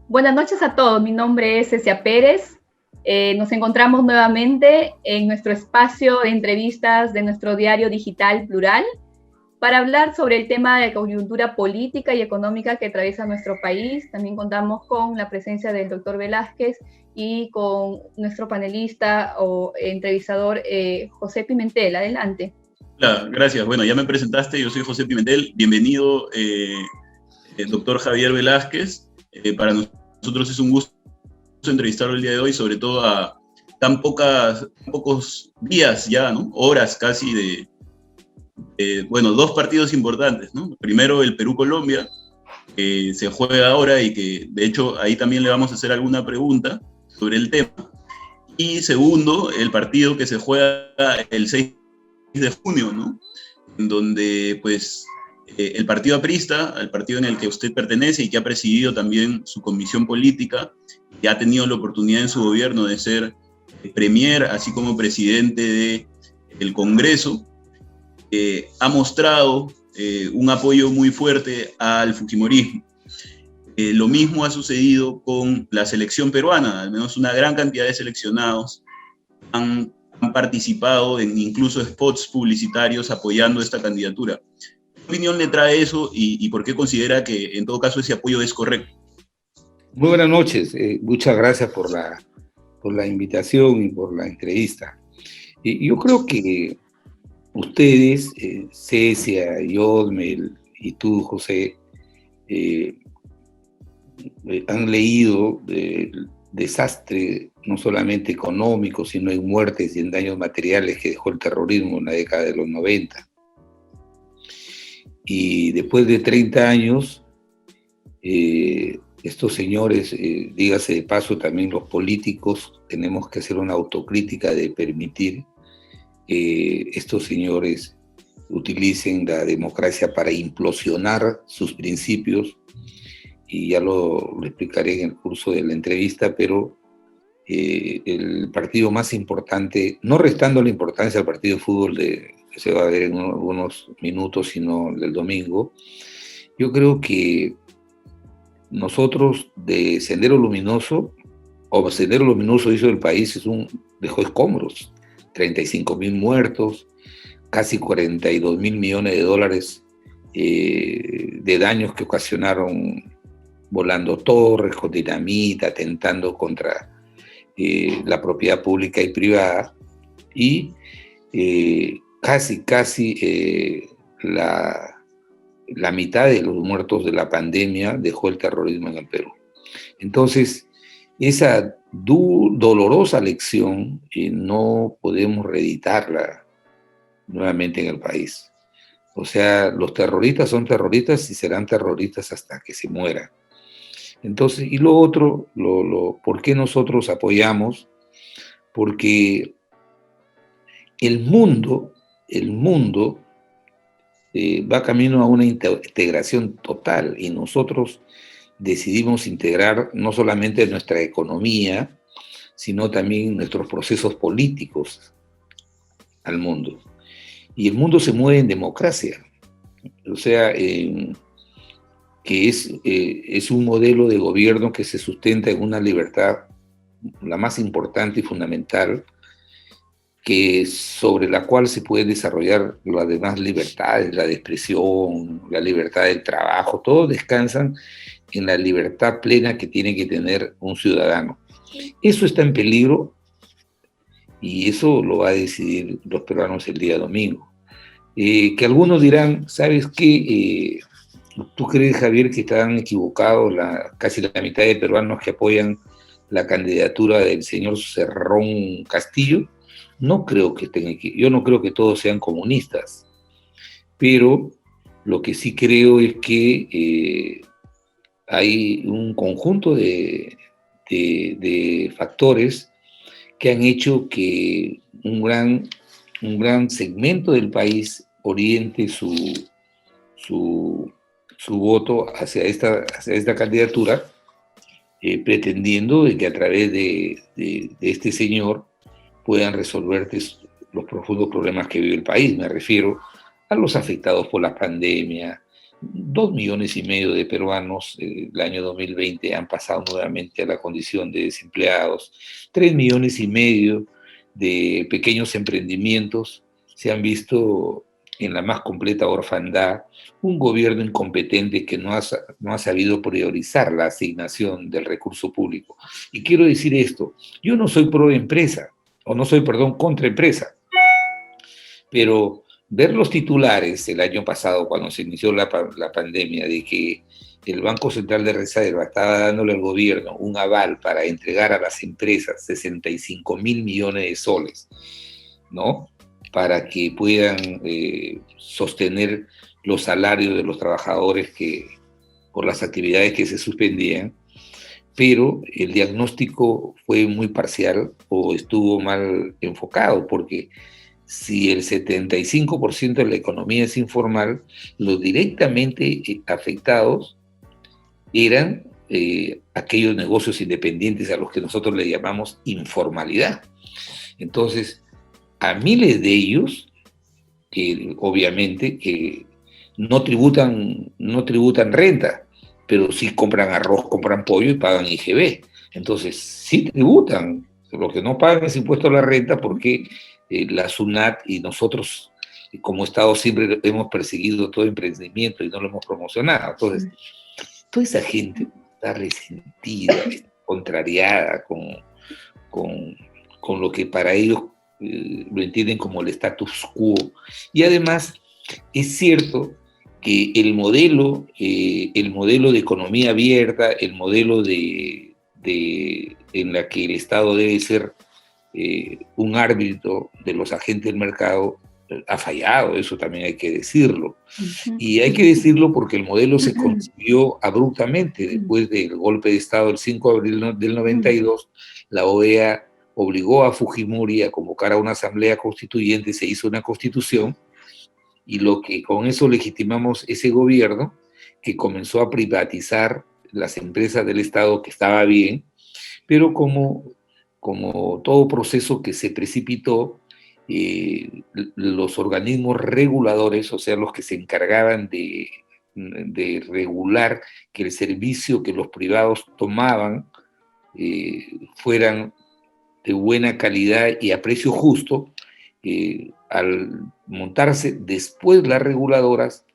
Buenas noches a todos, mi nombre es Cecia Pérez. Nos encontramos nuevamente en nuestro espacio de entrevistas de nuestro diario digital Plural para hablar sobre el tema de la coyuntura política y económica que atraviesa nuestro país. También contamos con la presencia del doctor Velázquez y con nuestro panelista o entrevistador José Pimentel. Adelante. Hola, gracias. Bueno, ya me presentaste, yo soy José Pimentel. Bienvenido, doctor Javier Velázquez. Para nosotros es un gusto entrevistarlo el día de hoy, sobre todo a tan pocos días ya, ¿no? Horas casi bueno, dos partidos importantes, ¿no? Primero el Perú-Colombia, que se juega ahora y que de hecho ahí también le vamos a hacer alguna pregunta sobre el tema. Y segundo, el partido que se juega el 6 de junio, ¿no? En donde pues el partido aprista, al partido en el que usted pertenece y que ha presidido también su comisión política, que ha tenido la oportunidad en su gobierno de ser premier, así como presidente del Congreso, ha mostrado un apoyo muy fuerte al fujimorismo. Lo mismo ha sucedido con la selección peruana, al menos una gran cantidad de seleccionados han participado en incluso spots publicitarios apoyando esta candidatura. ¿Qué opinión le trae eso y por qué considera que en todo caso ese apoyo es correcto? Muy buenas noches, muchas gracias por la invitación y por la entrevista. Yo creo que ustedes, Cecia, Yodmel y tú, José, han leído el desastre no solamente económico, sino en muertes y en daños materiales que dejó el terrorismo en la década de los 90. Y después de 30 años, estos señores, dígase de paso también los políticos, tenemos que hacer una autocrítica de permitir que estos señores utilicen la democracia para implosionar sus principios, y ya lo explicaré en el curso de la entrevista, pero el partido más importante, no restando la importancia al partido de fútbol que se va a ver en algunos minutos, sino el del domingo, yo creo que nosotros de Sendero Luminoso, o Sendero Luminoso hizo el país, dejó escombros, 35.000 muertos, casi 42.000 millones de dólares de daños que ocasionaron volando torres con dinamita, atentando contra la propiedad pública y privada, y casi la mitad de los muertos de la pandemia dejó el terrorismo en el Perú. Entonces, esa dolorosa lección no podemos reeditarla nuevamente en el país. O sea, los terroristas son terroristas y serán terroristas hasta que se mueran. Entonces, y lo otro, ¿por qué nosotros apoyamos? Porque el mundo va camino a una integración total, y nosotros decidimos integrar no solamente nuestra economía, sino también nuestros procesos políticos al mundo. Y el mundo se mueve en democracia, o sea, que es un modelo de gobierno que se sustenta en una libertad, la más importante y fundamental, sobre la cual se pueden desarrollar las demás libertades, la de expresión, la libertad del trabajo, todos descansan en la libertad plena que tiene que tener un ciudadano. Eso está en peligro, y eso lo va a decidir los peruanos el día domingo. Que algunos dirán, ¿sabes qué? ¿Tú crees, Javier, que están equivocados casi la mitad de peruanos que apoyan la candidatura del señor Cerrón Castillo? No creo que estén aquí. Yo no creo que todos sean comunistas, pero lo que sí creo es que hay un conjunto de factores que han hecho que un gran segmento del país oriente su voto hacia esta candidatura, pretendiendo de que a través de este señor puedan resolverte los profundos problemas que vive el país. Me refiero a los afectados por la pandemia, 2,5 millones de peruanos el año 2020 han pasado nuevamente a la condición de desempleados. 3,5 millones de pequeños emprendimientos se han visto en la más completa orfandad. Un gobierno incompetente que no ha sabido priorizar la asignación del recurso público. Y quiero decir esto, yo no soy pro empresa, o no soy, perdón, contra empresa, pero ver los titulares el año pasado, cuando se inició la pandemia, de que el Banco Central de Reserva estaba dándole al gobierno un aval para entregar a las empresas 65.000 millones de soles, ¿no? Para que puedan sostener los salarios de los trabajadores por las actividades que se suspendían, pero el diagnóstico fue muy parcial o estuvo mal enfocado, porque si el 75% de la economía es informal, los directamente afectados eran aquellos negocios independientes a los que nosotros le llamamos informalidad. Entonces, a miles de ellos, que obviamente que no tributan renta, pero sí compran arroz, compran pollo y pagan IGB. Entonces, sí tributan. Lo que no pagan es impuesto a la renta porque la SUNAT y nosotros, como Estado, siempre hemos perseguido todo emprendimiento y no lo hemos promocionado. Entonces, toda esa gente está resentida, está contrariada con lo que para ellos lo entienden como el status quo. Y además, es cierto que el modelo de economía abierta, el modelo en la que el Estado debe ser un árbitro de los agentes del mercado, ha fallado, eso también hay que decirlo. Uh-huh. Y hay que decirlo porque el modelo se concibió abruptamente después del golpe de Estado el 5 de abril del 92, la OEA obligó a Fujimori a convocar a una asamblea constituyente, se hizo una constitución, y lo que con eso legitimamos ese gobierno que comenzó a privatizar las empresas del Estado, que estaba bien, pero como todo proceso que se precipitó, los organismos reguladores, o sea, los que se encargaban de regular que el servicio que los privados tomaban fueran de buena calidad y a precio justo, al montarse después las reguladoras,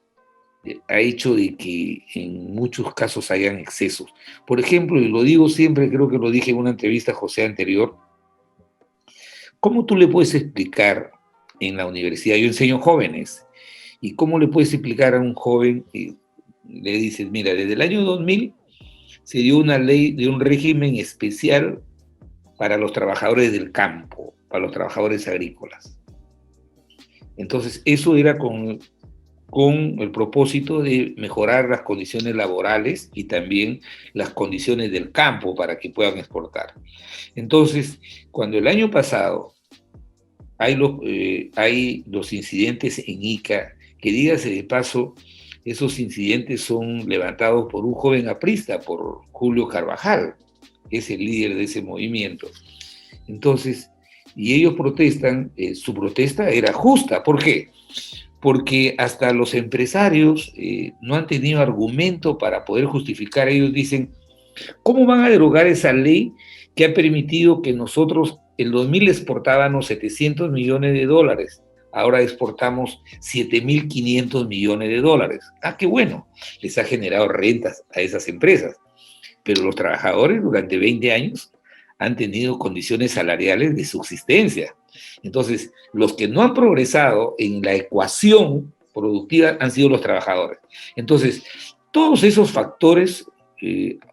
ha hecho de que en muchos casos hayan excesos. Por ejemplo, y lo digo siempre, creo que lo dije en una entrevista a José anterior, ¿cómo tú le puedes explicar en la universidad? Yo enseño jóvenes, ¿y cómo le puedes explicar a un joven? Le dices, mira, desde el año 2000 se dio una ley de un régimen especial para los trabajadores del campo, para los trabajadores agrícolas. Entonces, eso era con el propósito de mejorar las condiciones laborales y también las condiciones del campo para que puedan exportar. Entonces, cuando el año pasado hay los incidentes en Ica, que dígase de paso, esos incidentes son levantados por un joven aprista, por Julio Carvajal, que es el líder de ese movimiento. Entonces, y ellos protestan, su protesta era justa. ¿Por qué? Porque hasta los empresarios no han tenido argumento para poder justificar. Ellos dicen, ¿cómo van a derogar esa ley que ha permitido que nosotros el 2000 exportábamos 700 millones de dólares? Ahora exportamos 7.500 millones de dólares. Ah, qué bueno, les ha generado rentas a esas empresas. Pero los trabajadores durante 20 años han tenido condiciones salariales de subsistencia. Entonces, los que no han progresado en la ecuación productiva han sido los trabajadores. Entonces, todos esos factores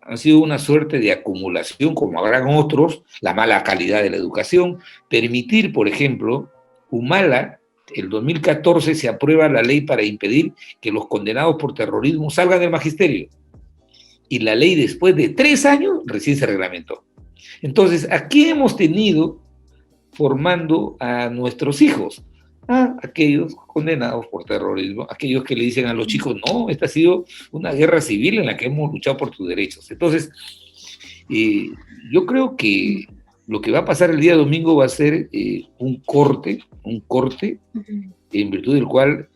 han sido una suerte de acumulación, como habrán otros, la mala calidad de la educación, permitir, por ejemplo, Humala, el 2014 se aprueba la ley para impedir que los condenados por terrorismo salgan del magisterio. Y la ley después de 3 años recién se reglamentó. Entonces, aquí hemos tenido formando a nuestros hijos, a aquellos condenados por terrorismo, aquellos que le dicen a los chicos, no, esta ha sido una guerra civil en la que hemos luchado por tus derechos. Entonces, yo creo que lo que va a pasar el día domingo va a ser un corte, en virtud del cual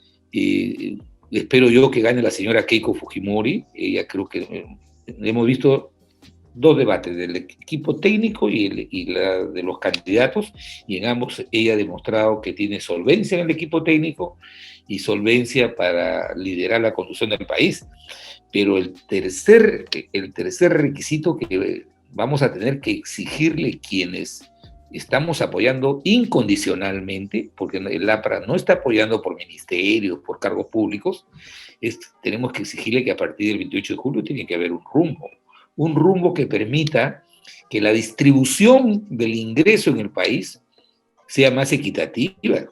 espero yo que gane la señora Keiko Fujimori. Ella creo que hemos visto dos debates, del equipo técnico y la de los candidatos, y en ambos ella ha demostrado que tiene solvencia en el equipo técnico y solvencia para liderar la conducción del país. Pero el tercer requisito que vamos a tener que exigirle quienes estamos apoyando incondicionalmente, porque el APRA no está apoyando por ministerios, por cargos públicos, tenemos que exigirle que a partir del 28 de julio tiene que haber un rumbo que permita que la distribución del ingreso en el país sea más equitativa.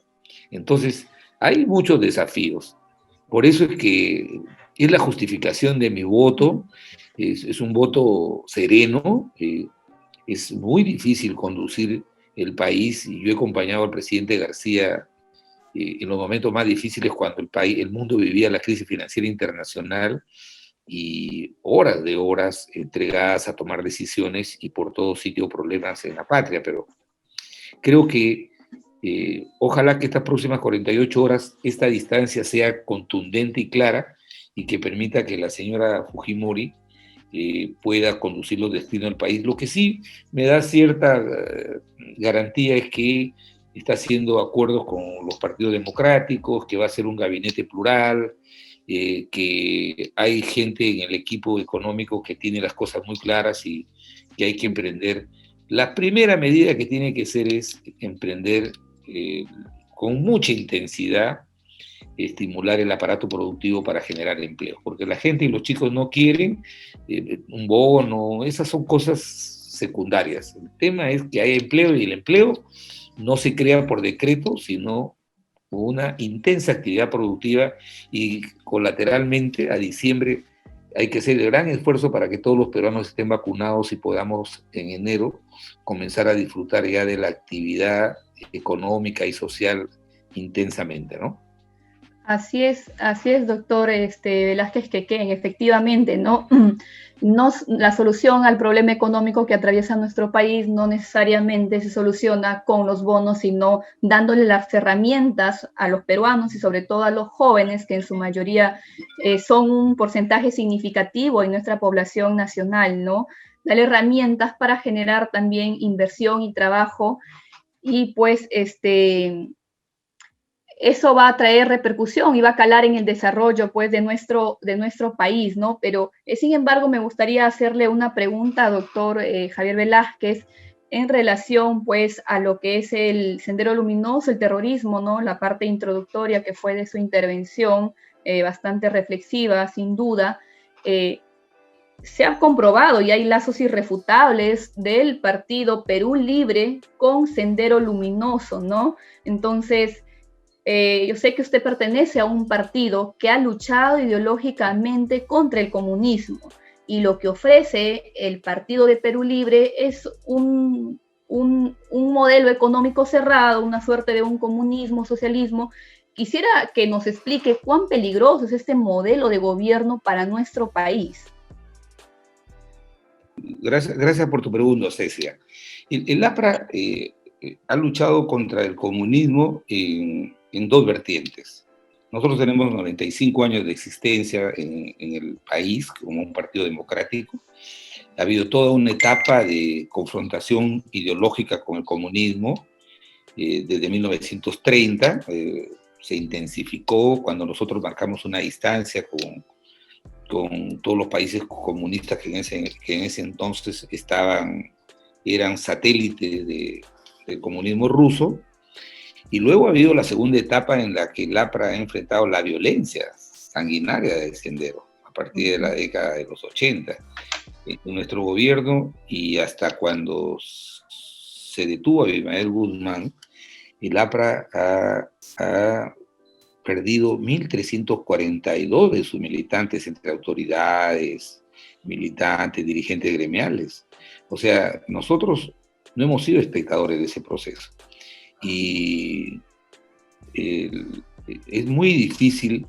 Entonces, hay muchos desafíos. Por eso es que es la justificación de mi voto, es un voto sereno, es muy difícil conducir el país, y yo he acompañado al presidente García en los momentos más difíciles cuando el mundo vivía la crisis financiera internacional, y horas de horas entregadas a tomar decisiones y por todo sitio problemas en la patria, pero creo que ojalá que estas próximas 48 horas esta distancia sea contundente y clara y que permita que la señora Fujimori pueda conducir los destinos del país. Lo que sí me da cierta garantía es que está haciendo acuerdos con los partidos democráticos, que va a ser un gabinete plural, que hay gente en el equipo económico que tiene las cosas muy claras y que hay que emprender. La primera medida que tiene que hacer es emprender con mucha intensidad, estimular el aparato productivo para generar empleo, porque la gente y los chicos no quieren un bono, esas son cosas secundarias. El tema es que haya empleo, y el empleo no se crea por decreto, sino una intensa actividad productiva, y colateralmente a diciembre hay que hacer el gran esfuerzo para que todos los peruanos estén vacunados y podamos en enero comenzar a disfrutar ya de la actividad económica y social intensamente, ¿no? Así es, doctor Velázquez Quequén, efectivamente, ¿no? La solución al problema económico que atraviesa nuestro país no necesariamente se soluciona con los bonos, sino dándole las herramientas a los peruanos y sobre todo a los jóvenes, que en su mayoría son un porcentaje significativo en nuestra población nacional, ¿no? Darle herramientas para generar también inversión y trabajo, y pues eso va a traer repercusión y va a calar en el desarrollo, pues, de nuestro país, ¿no? Pero, sin embargo, me gustaría hacerle una pregunta, doctor Javier Velázquez, en relación, pues, a lo que es el Sendero Luminoso, el terrorismo, ¿no? La parte introductoria que fue de su intervención, bastante reflexiva, sin duda. Se ha comprobado y hay lazos irrefutables del partido Perú Libre con Sendero Luminoso, ¿no? Entonces, yo sé que usted pertenece a un partido que ha luchado ideológicamente contra el comunismo, y lo que ofrece el Partido de Perú Libre es un modelo económico cerrado, una suerte de un comunismo, socialismo. Quisiera que nos explique cuán peligroso es este modelo de gobierno para nuestro país. Gracias por tu pregunta, Cecia. El APRA ha luchado contra el comunismo en dos vertientes. Nosotros tenemos 95 años de existencia en el país como un partido democrático. Ha habido toda una etapa de confrontación ideológica con el comunismo desde 1930. Se intensificó cuando nosotros marcamos una distancia con todos los países comunistas que en ese entonces eran satélites del comunismo ruso. Y luego ha habido la segunda etapa en la que el APRA ha enfrentado la violencia sanguinaria del Sendero, a partir de la década de los 80. En nuestro gobierno, y hasta cuando se detuvo a Abimael Guzmán, el APRA ha perdido 1.342 de sus militantes, entre autoridades, militantes, dirigentes gremiales. O sea, nosotros no hemos sido espectadores de ese proceso. Y es muy difícil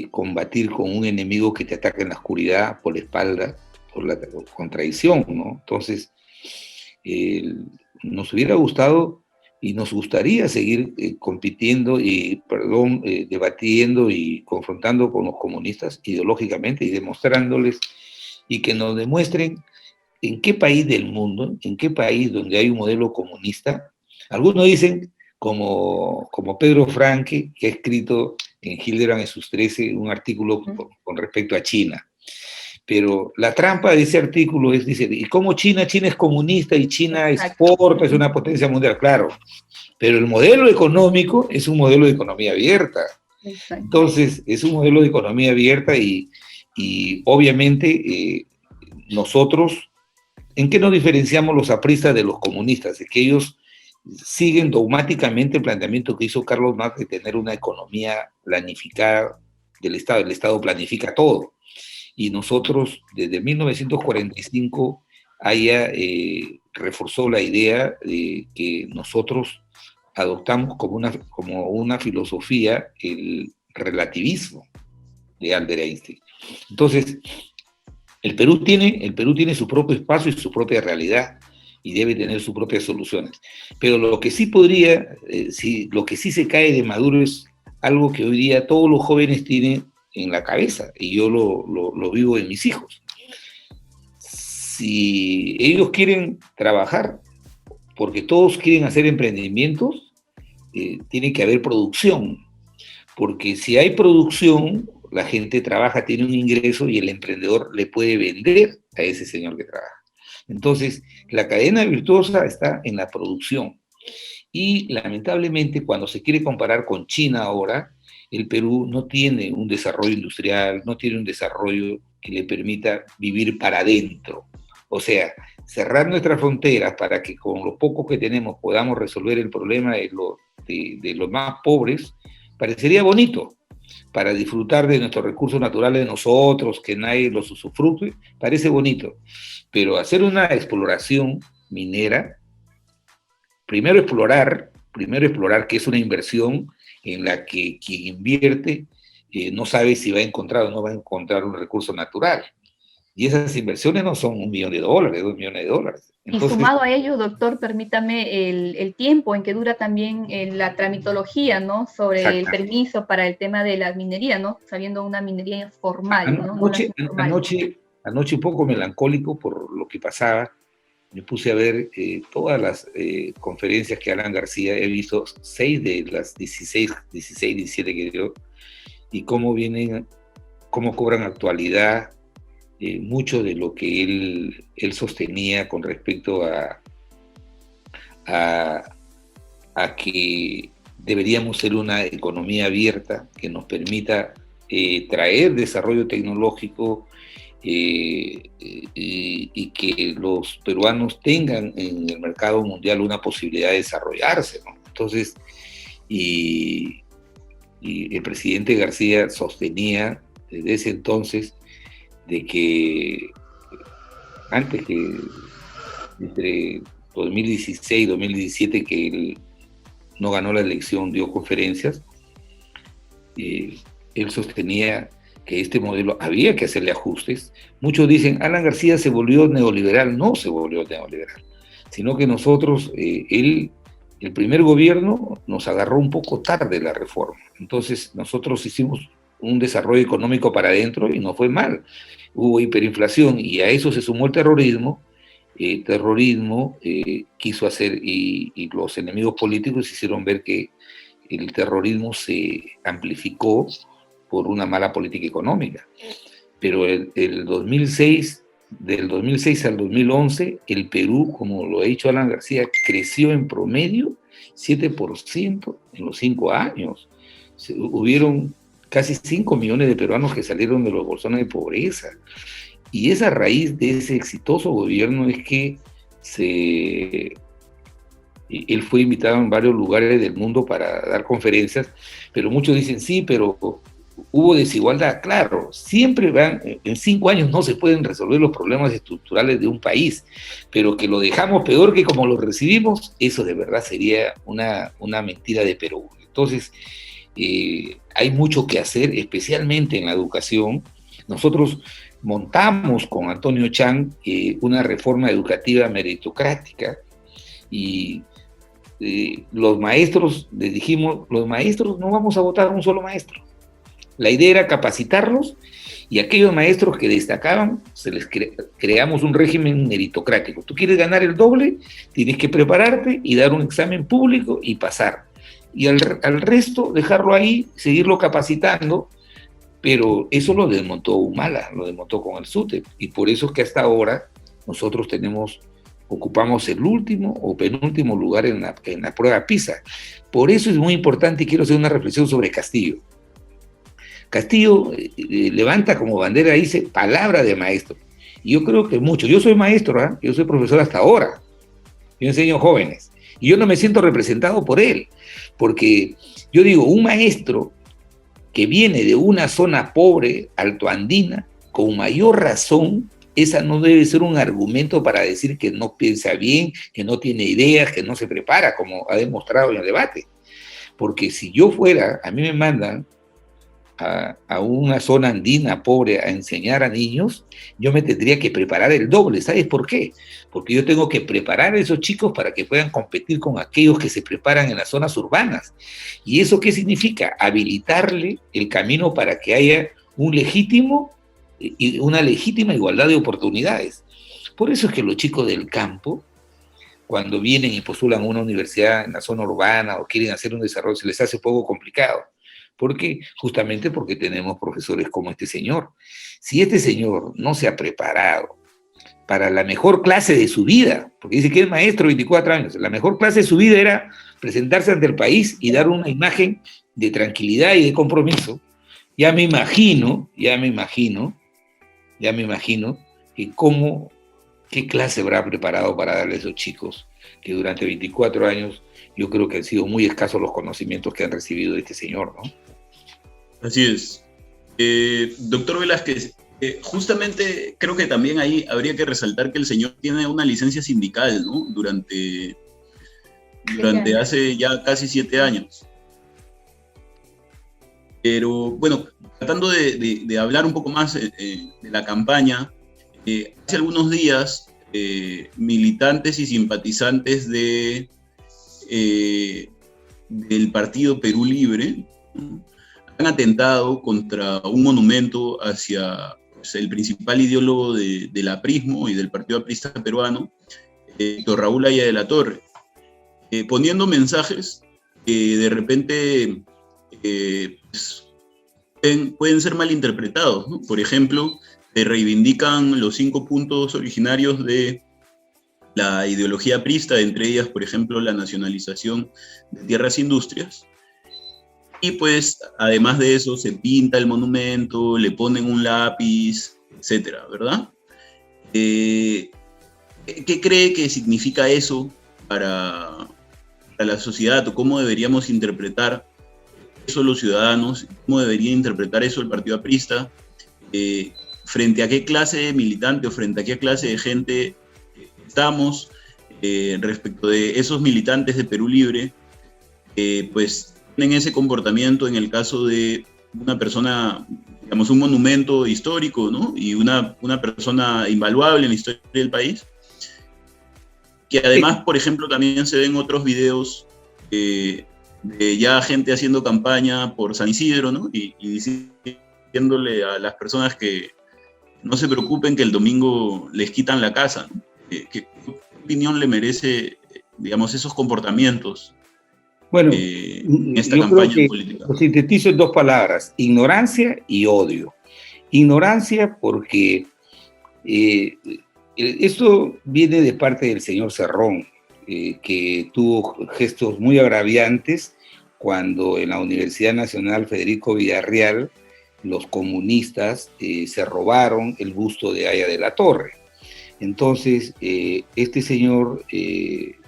combatir con un enemigo que te ataca en la oscuridad, por la espalda, con traición, ¿no? Entonces, nos hubiera gustado y nos gustaría seguir compitiendo y, debatiendo y confrontando con los comunistas ideológicamente y demostrándoles y que nos demuestren en qué país del mundo, en qué país donde hay un modelo comunista, algunos dicen, como Pedro Franque, que ha escrito en Hildebrand en sus 13 un artículo con respecto a China. Pero la trampa de ese artículo es, dice, ¿y cómo China? China es comunista y China exporta, es una potencia mundial, claro. Pero el modelo económico es un modelo de economía abierta. Exacto. Entonces, es un modelo de economía abierta y obviamente nosotros, ¿en qué nos diferenciamos los apristas de los comunistas? Es que ellos siguen dogmáticamente el planteamiento que hizo Carlos Marx de tener una economía planificada del Estado. El Estado planifica todo. Y nosotros, desde 1945, reforzó la idea de que nosotros adoptamos como una filosofía el relativismo de Albert Einstein. Entonces, el Perú tiene su propio espacio y su propia realidad y debe tener sus propias soluciones. Pero lo que sí lo que sí se cae de Maduro es algo que hoy día todos los jóvenes tienen en la cabeza, y yo lo vivo en mis hijos. Si ellos quieren trabajar, porque todos quieren hacer emprendimientos, tiene que haber producción, porque si hay producción, la gente trabaja, tiene un ingreso y el emprendedor le puede vender a ese señor que trabaja. Entonces, la cadena virtuosa está en la producción. Y lamentablemente, cuando se quiere comparar con China ahora, el Perú no tiene un desarrollo industrial, no tiene un desarrollo que le permita vivir para adentro. O sea, cerrar nuestras fronteras para que con lo poco que tenemos podamos resolver el problema de los más pobres, parecería bonito. Para disfrutar de nuestros recursos naturales de nosotros, que nadie los usufructue, parece bonito. Pero hacer una exploración minera, primero explorar, que es una inversión en la que quien invierte no sabe si va a encontrar o no va a encontrar un recurso natural. Y esas inversiones no son $1 millón, $2 millones. Entonces, y sumado a ello, doctor, permítame el tiempo en que dura también la tramitología, ¿no? Sobre el permiso para el tema de la minería, ¿no? Sabiendo una minería formal, ¿no? Anoche un poco melancólico por lo que pasaba, me puse a ver todas las conferencias que Alan García, he visto 6 de las 16, 17 que dio, y cómo cobran actualidad mucho de lo que él sostenía con respecto a que deberíamos ser una economía abierta que nos permita traer desarrollo tecnológico y que los peruanos tengan en el mercado mundial una posibilidad de desarrollarse, ¿no? Entonces, y el presidente García sostenía desde ese entonces de que antes que entre 2016 y 2017 que él no ganó la elección, dio conferencias, él sostenía que este modelo había que hacerle ajustes. Muchos dicen, Alan García se volvió neoliberal. No se volvió neoliberal, sino que nosotros, el primer gobierno nos agarró un poco tarde la reforma. Entonces nosotros hicimos un desarrollo económico para adentro y no fue mal. Hubo hiperinflación y a eso se sumó el terrorismo. Quiso hacer, y los enemigos políticos hicieron ver que el terrorismo se amplificó por una mala política económica. Pero del 2006 al 2011, el Perú, como lo ha dicho Alan García, creció en promedio 7% en los 5 años. Hubieron casi 5 millones de peruanos que salieron de los bolsones de pobreza. Y esa raíz de ese exitoso gobierno es que él fue invitado en varios lugares del mundo para dar conferencias, pero muchos dicen, sí, pero hubo desigualdad. Claro, siempre en 5 años no se pueden resolver los problemas estructurales de un país, pero que lo dejamos peor que como lo recibimos, eso de verdad sería una mentira de Perú. Entonces, hay mucho que hacer, especialmente en la educación. Nosotros montamos con Antonio Chang una reforma educativa meritocrática y los maestros, les dijimos, los maestros no vamos a votar a un solo maestro. La idea era capacitarlos y aquellos maestros que destacaban, creamos un régimen meritocrático. Tú quieres ganar el doble, tienes que prepararte y dar un examen público y pasar. Y al resto dejarlo ahí, seguirlo capacitando, pero eso lo desmontó Humala, lo desmontó con el SUTEP, y por eso es que hasta ahora nosotros ocupamos el último o penúltimo lugar en la prueba PISA. Por eso es muy importante, y quiero hacer una reflexión sobre Castillo. Castillo levanta como bandera, dice, palabra de maestro. Y yo creo que mucho, yo soy maestro, ¿eh? Yo soy profesor hasta ahora, yo enseño jóvenes, y yo no me siento representado por él, porque yo digo, un maestro que viene de una zona pobre, altoandina, con mayor razón, esa no debe ser un argumento para decir que no piensa bien, que no tiene ideas, que no se prepara, como ha demostrado en el debate. Porque si yo fuera, a mí me mandan a una zona andina pobre a enseñar a niños, yo me tendría que preparar el doble. ¿Sabes por qué? Porque yo tengo que preparar a esos chicos para que puedan competir con aquellos que se preparan en las zonas urbanas. ¿Y eso qué significa? Habilitarle el camino para que haya una legítima igualdad de oportunidades. Por eso es que los chicos del campo, cuando vienen y postulan a una universidad en la zona urbana o quieren hacer un desarrollo, se les hace un poco complicado. ¿Por qué? Justamente porque tenemos profesores como este señor. Si este señor no se ha preparado para la mejor clase de su vida, porque dice que es maestro, 24 años, la mejor clase de su vida era presentarse ante el país y dar una imagen de tranquilidad y de compromiso, ya me imagino que qué clase habrá preparado para darle a esos chicos que durante 24 años yo creo que han sido muy escasos los conocimientos que han recibido de este señor, ¿no? Así es. Doctor Velázquez, justamente creo que también ahí habría que resaltar que el señor tiene una licencia sindical, ¿no? Durante hace ya casi 7 años. Pero bueno, tratando de hablar un poco más de la campaña, hace algunos días militantes y simpatizantes del partido Perú Libre, ¿no?, han atentado contra un monumento hacia, pues, el principal ideólogo del aprismo y del Partido Aprista Peruano, Héctor Raúl Haya de la Torre, poniendo mensajes que de repente pues, pueden ser malinterpretados, ¿no? Por ejemplo, reivindican los 5 puntos originarios de la ideología aprista, entre ellas, por ejemplo, la nacionalización de tierras e industrias. Y pues, además de eso, se pinta el monumento, le ponen un lápiz, etcétera, ¿verdad? ¿Qué cree que significa eso para la sociedad? ¿O cómo deberíamos interpretar eso los ciudadanos? ¿Cómo debería interpretar eso el Partido Aprista? ¿Frente a qué clase de militante o frente a qué clase de gente estamos respecto de esos militantes de Perú Libre? Pues tienen ese comportamiento en el caso de una persona, digamos, un monumento histórico, ¿no? Y una persona invaluable en la historia del país, que además, por ejemplo, también se ven otros videos de ya gente haciendo campaña por San Isidro, ¿no? Y diciéndole a las personas que no se preocupen que el domingo les quitan la casa, ¿no? ¿Qué opinión le merece, digamos, esos comportamientos? Bueno, en esta yo campaña creo que política. lo sintetizo en 2 palabras: ignorancia y odio. Ignorancia porque esto viene de parte del señor Cerrón, que tuvo gestos muy agraviantes cuando en la Universidad Nacional Federico Villarreal los comunistas se robaron el busto de Haya de la Torre. Entonces, este señor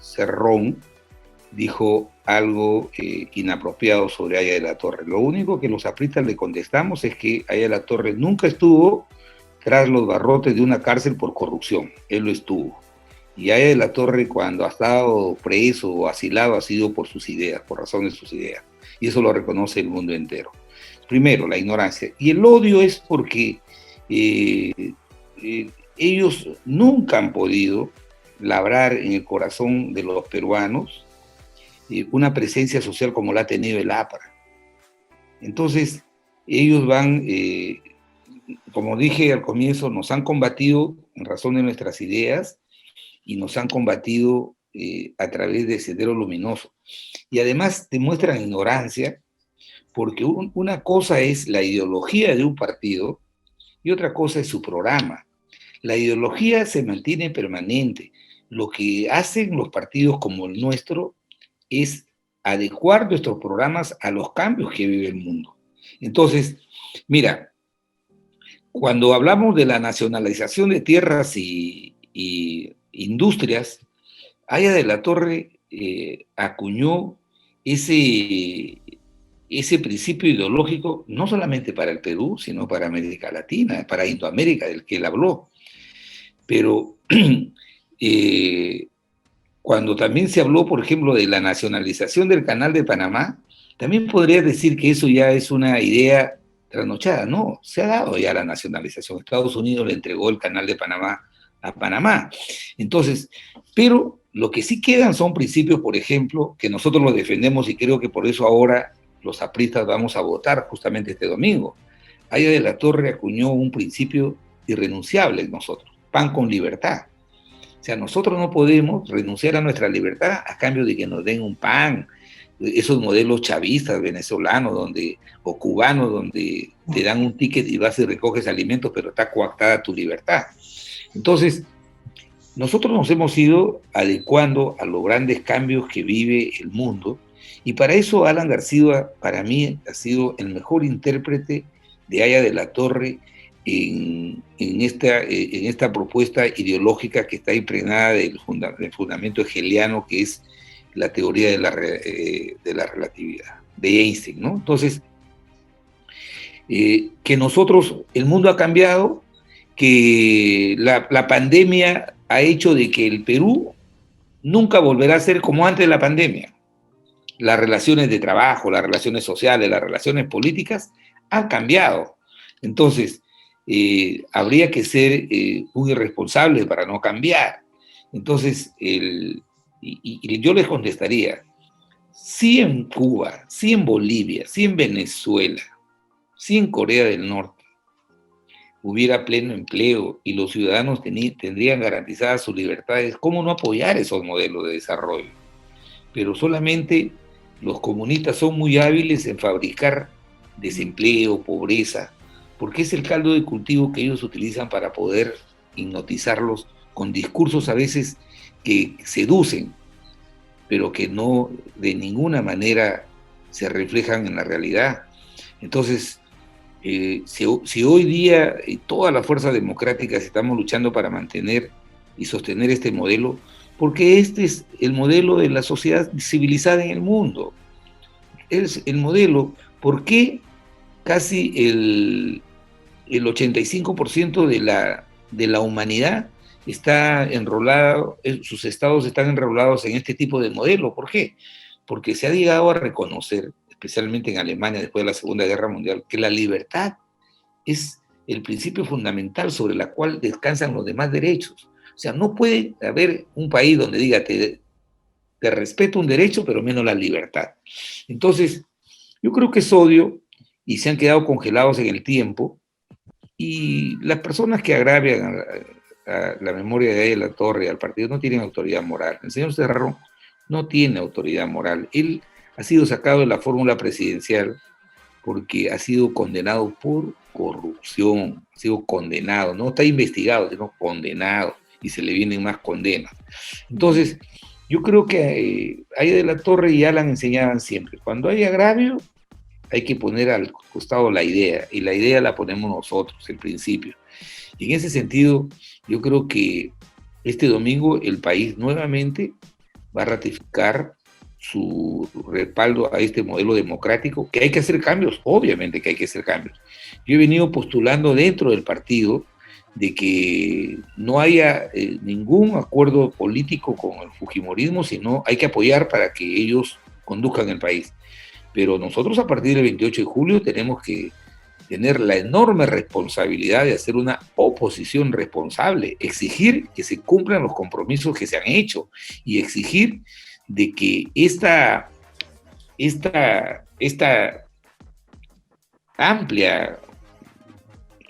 Cerrón dijo algo inapropiado sobre Haya de la Torre. Lo único que los apristas le contestamos es que Haya de la Torre nunca estuvo tras los barrotes de una cárcel por corrupción. Él lo estuvo. Y Haya de la Torre, cuando ha estado preso o asilado, ha sido por sus ideas, por razones de sus ideas. Y eso lo reconoce el mundo entero. Primero, la ignorancia. Y el odio es porque ellos nunca han podido labrar en el corazón de los peruanos una presencia social como la ha tenido el APRA. Entonces, ellos van, como dije al comienzo, nos han combatido en razón de nuestras ideas y nos han combatido a través de Sendero Luminoso. Y además demuestran ignorancia, porque una cosa es la ideología de un partido y otra cosa es su programa. La ideología se mantiene permanente. Lo que hacen los partidos como el nuestro es adecuar nuestros programas a los cambios que vive el mundo. Entonces, mira, cuando hablamos de la nacionalización de tierras y industrias, Haya de la Torre acuñó ese principio ideológico no solamente para el Perú, sino para América Latina, para Indoamérica, del que él habló. Pero cuando también se habló, por ejemplo, de la nacionalización del Canal de Panamá, también podría decir que eso ya es una idea trasnochada. No, se ha dado ya la nacionalización. Estados Unidos le entregó el Canal de Panamá a Panamá. Entonces, pero lo que sí quedan son principios, por ejemplo, que nosotros los defendemos y creo que por eso ahora los apristas vamos a votar justamente este domingo. Haya de la Torre acuñó un principio irrenunciable en nosotros, pan con libertad. O sea, nosotros no podemos renunciar a nuestra libertad a cambio de que nos den un pan. Esos modelos chavistas, venezolanos, o cubanos, donde te dan un ticket y vas y recoges alimentos, pero está coactada tu libertad. Entonces, nosotros nos hemos ido adecuando a los grandes cambios que vive el mundo, y para eso Alan García, para mí, ha sido el mejor intérprete de Haya de la Torre en esta propuesta ideológica que está impregnada del fundamento hegeliano, que es la teoría de la relatividad, de Einstein, ¿no? Entonces, que nosotros, el mundo ha cambiado, que la pandemia ha hecho de que el Perú nunca volverá a ser como antes de la pandemia. Las relaciones de trabajo, las relaciones sociales, las relaciones políticas han cambiado. Entonces, habría que ser un irresponsable para no cambiar. Entonces, yo les contestaría, sí en Cuba, sí en Bolivia, sí en Venezuela, sí en Corea del Norte, hubiera pleno empleo y los ciudadanos tendrían garantizadas sus libertades, ¿cómo no apoyar esos modelos de desarrollo? Pero solamente los comunistas son muy hábiles en fabricar desempleo, pobreza, porque es el caldo de cultivo que ellos utilizan para poder hipnotizarlos con discursos a veces que seducen, pero que no de ninguna manera se reflejan en la realidad. Entonces, si hoy día todas las fuerzas democráticas estamos luchando para mantener y sostener este modelo, porque este es el modelo de la sociedad civilizada en el mundo. Es el modelo. ¿Por qué casi el 85% de la humanidad está enrolado, sus estados están enrolados en este tipo de modelo? ¿Por qué? Porque se ha llegado a reconocer, especialmente en Alemania después de la Segunda Guerra Mundial, que la libertad es el principio fundamental sobre el cual descansan los demás derechos. O sea, no puede haber un país donde diga te respeto un derecho, pero menos la libertad. Entonces, yo creo que es odio y se han quedado congelados en el tiempo, y las personas que agravian a la memoria de Haya de la Torre, al partido, no tienen autoridad moral. El señor Cerrón no tiene autoridad moral. Él ha sido sacado de la fórmula presidencial porque ha sido condenado por corrupción, ha sido condenado, no está investigado, sino condenado, y se le vienen más condenas. Entonces, yo creo que Haya de la Torre y Alan enseñaban siempre, cuando hay agravio, hay que poner al costado la idea, y la idea la ponemos nosotros, el principio. Y en ese sentido, yo creo que este domingo el país nuevamente va a ratificar su respaldo a este modelo democrático, que hay que hacer cambios, obviamente que hay que hacer cambios. Yo he venido postulando dentro del partido de que no haya ningún acuerdo político con el fujimorismo, sino hay que apoyar para que ellos conduzcan el país. Pero nosotros a partir del 28 de julio tenemos que tener la enorme responsabilidad de hacer una oposición responsable, exigir que se cumplan los compromisos que se han hecho y exigir de que esta amplia,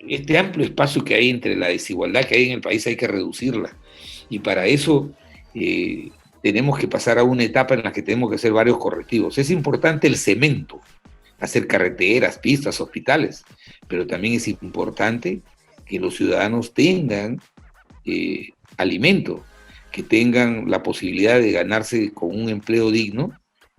este amplio espacio que hay entre la desigualdad que hay en el país hay que reducirla. Y para eso tenemos que pasar a una etapa en la que tenemos que hacer varios correctivos. Es importante el cemento, hacer carreteras, pistas, hospitales, pero también es importante que los ciudadanos tengan alimento, que tengan la posibilidad de ganarse con un empleo digno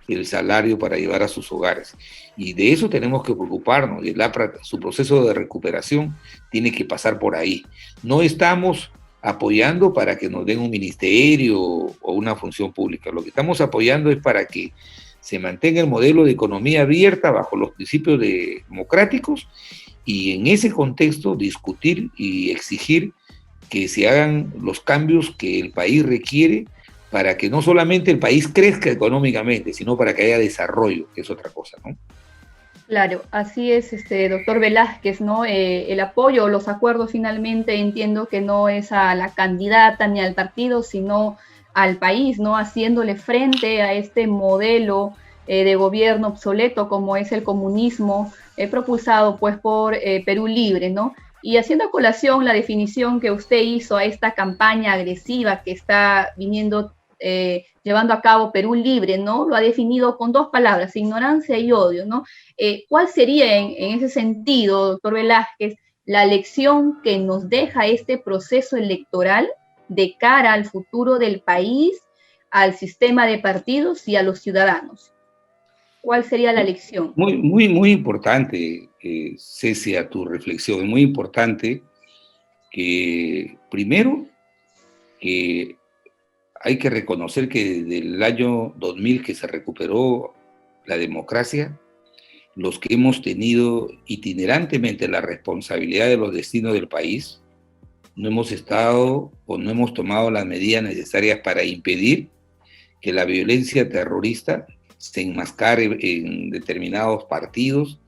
el salario para llevar a sus hogares. Y de eso tenemos que preocuparnos. Y su proceso de recuperación tiene que pasar por ahí. No estamos apoyando para que nos den un ministerio o una función pública. Lo que estamos apoyando es para que se mantenga el modelo de economía abierta bajo los principios democráticos, y en ese contexto discutir y exigir que se hagan los cambios que el país requiere para que no solamente el país crezca económicamente, sino para que haya desarrollo, que es otra cosa, ¿no? Claro, así es, doctor Velázquez, ¿no? El apoyo o los acuerdos finalmente entiendo que no es a la candidata ni al partido, sino al país, ¿no? Haciéndole frente a este modelo de gobierno obsoleto como es el comunismo, propulsado pues por Perú Libre, ¿no? Y haciendo a colación la definición que usted hizo a esta campaña agresiva que está llevando a cabo Perú Libre, ¿no? Lo ha definido con dos palabras, ignorancia y odio, ¿no? ¿Cuál sería en ese sentido, doctor Velázquez, la lección que nos deja este proceso electoral de cara al futuro del país, al sistema de partidos y a los ciudadanos? ¿Cuál sería la lección? Muy importante, Ceci, a tu reflexión. Es muy importante que, primero, que hay que reconocer que desde el año 2000 que se recuperó la democracia, los que hemos tenido itinerantemente la responsabilidad de los destinos del país, no hemos estado o no hemos tomado las medidas necesarias para impedir que la violencia terrorista se enmascare en determinados partidos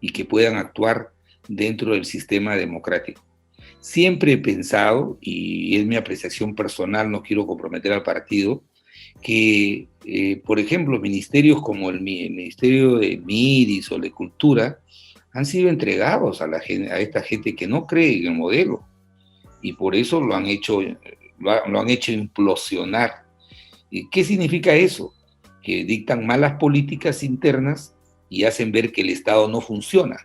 y que puedan actuar dentro del sistema democrático. Siempre he pensado, y es mi apreciación personal, no quiero comprometer al partido, que, por ejemplo, ministerios como el Ministerio de Miris o de Cultura han sido entregados a esta gente que no cree en el modelo, y por eso lo han hecho implosionar. ¿Qué significa eso? Que dictan malas políticas internas y hacen ver que el Estado no funciona.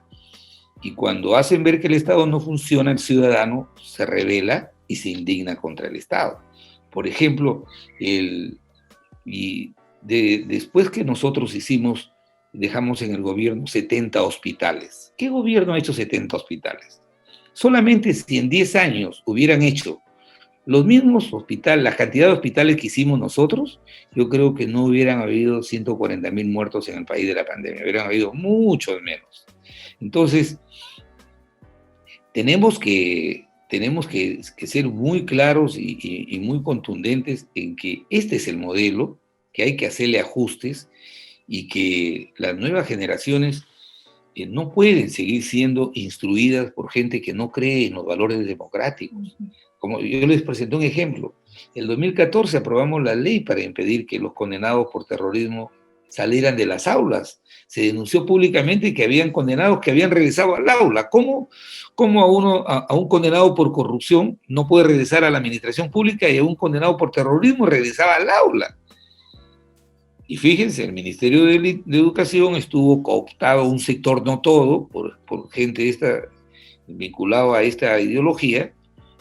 Y cuando hacen ver que el Estado no funciona, el ciudadano se rebela y se indigna contra el Estado. Por ejemplo, después que nosotros dejamos en el gobierno 70 hospitales. ¿Qué gobierno ha hecho 70 hospitales? Solamente si en 10 años hubieran hecho los mismos hospitales, la cantidad de hospitales que hicimos nosotros, yo creo que no hubieran habido 140.000 muertos en el país de la pandemia, hubieran habido muchos menos. Entonces, tenemos que ser muy claros y muy contundentes en que este es el modelo, que hay que hacerle ajustes y que las nuevas generaciones no pueden seguir siendo instruidas por gente que no cree en los valores democráticos. Como yo les presenté un ejemplo, en el 2014 aprobamos la ley para impedir que los condenados por terrorismo salieran de las aulas. Se denunció públicamente que habían condenados que habían regresado al aula. ¿Cómo a un condenado por corrupción no puede regresar a la administración pública y a un condenado por terrorismo regresaba al aula? Y fíjense, el Ministerio de Educación estuvo cooptado un sector, no todo, por gente vinculada a esta ideología,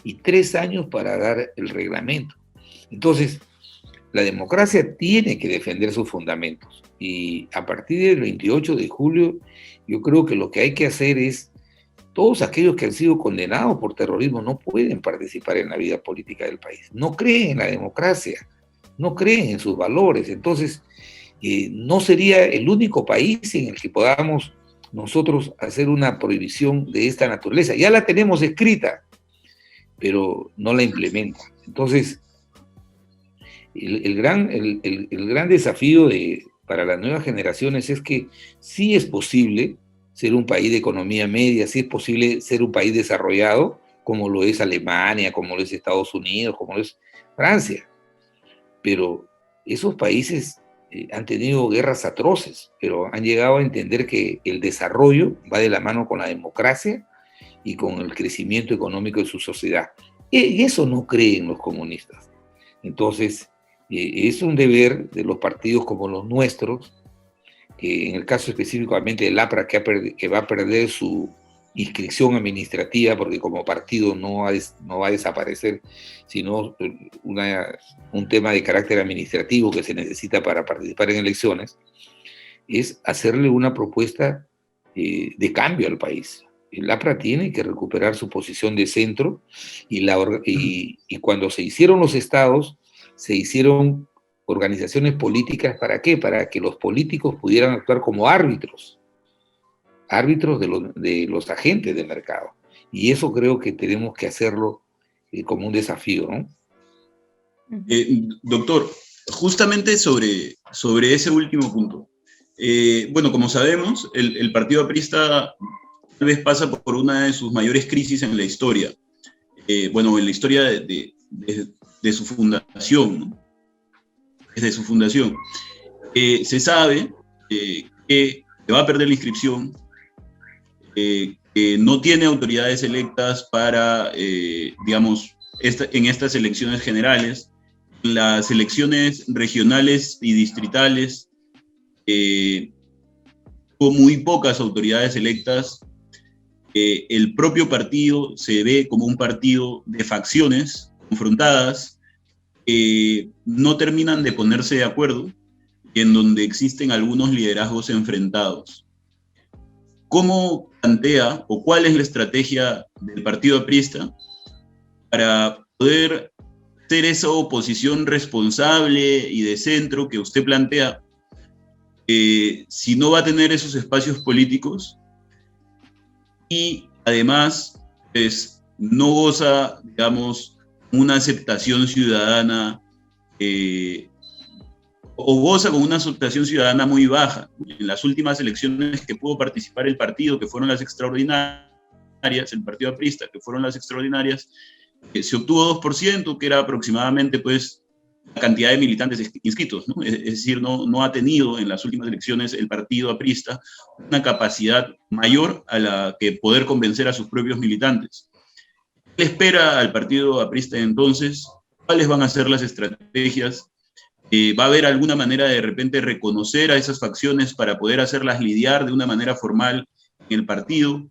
y 3 años para dar el reglamento. Entonces, la democracia tiene que defender sus fundamentos. Y a partir del 28 de julio, yo creo que lo que hay que hacer es, todos aquellos que han sido condenados por terrorismo no pueden participar en la vida política del país. No creen en la democracia, no creen en sus valores. Entonces, no sería el único país en el que podamos nosotros hacer una prohibición de esta naturaleza. Ya la tenemos escrita, pero no la implementa. Entonces, el gran desafío para las nuevas generaciones es que sí es posible ser un país de economía media, sí es posible ser un país desarrollado, como lo es Alemania, como lo es Estados Unidos, como lo es Francia, pero esos países han tenido guerras atroces, pero han llegado a entender que el desarrollo va de la mano con la democracia y con el crecimiento económico de su sociedad. Y eso no creen los comunistas. Entonces, es un deber de los partidos como los nuestros, que en el caso específicamente del APRA, que va a perder su inscripción administrativa, porque como partido no va a desaparecer, sino un tema de carácter administrativo que se necesita para participar en elecciones, es hacerle una propuesta de cambio al país. El APRA tiene que recuperar su posición de centro y cuando se hicieron los estados, se hicieron organizaciones políticas, ¿para qué? Para que los políticos pudieran actuar como árbitros de los agentes del mercado. Y eso creo que tenemos que hacerlo como un desafío, ¿no? Doctor, justamente sobre ese último punto. Bueno, como sabemos, el Partido Aprista tal vez pasa por una de sus mayores crisis en la historia. Bueno, en la historia de su fundación, ¿no? Desde su fundación. Se sabe que va a perder la inscripción, que no tiene autoridades electas para, digamos, en estas elecciones generales. En las elecciones regionales y distritales hubo muy pocas autoridades electas. El propio partido se ve como un partido de facciones confrontadas, no terminan de ponerse de acuerdo y en donde existen algunos liderazgos enfrentados. ¿Cómo plantea o cuál es la estrategia del Partido Aprista para poder ser esa oposición responsable y de centro que usted plantea, si no va a tener esos espacios políticos y además pues, no goza, digamos, una aceptación ciudadana o goza con una aceptación ciudadana muy baja? En las últimas elecciones que pudo participar el partido, que fueron las extraordinarias, el Partido Aprista, que fueron las extraordinarias, se obtuvo 2%, que era aproximadamente pues, la cantidad de militantes inscritos, ¿no? Es decir, no ha tenido en las últimas elecciones el Partido Aprista una capacidad mayor a la que poder convencer a sus propios militantes. ¿Qué le espera al Partido Aprista entonces? ¿Cuáles van a ser las estrategias? ¿Va a haber alguna manera de repente reconocer a esas facciones para poder hacerlas lidiar de una manera formal en el partido?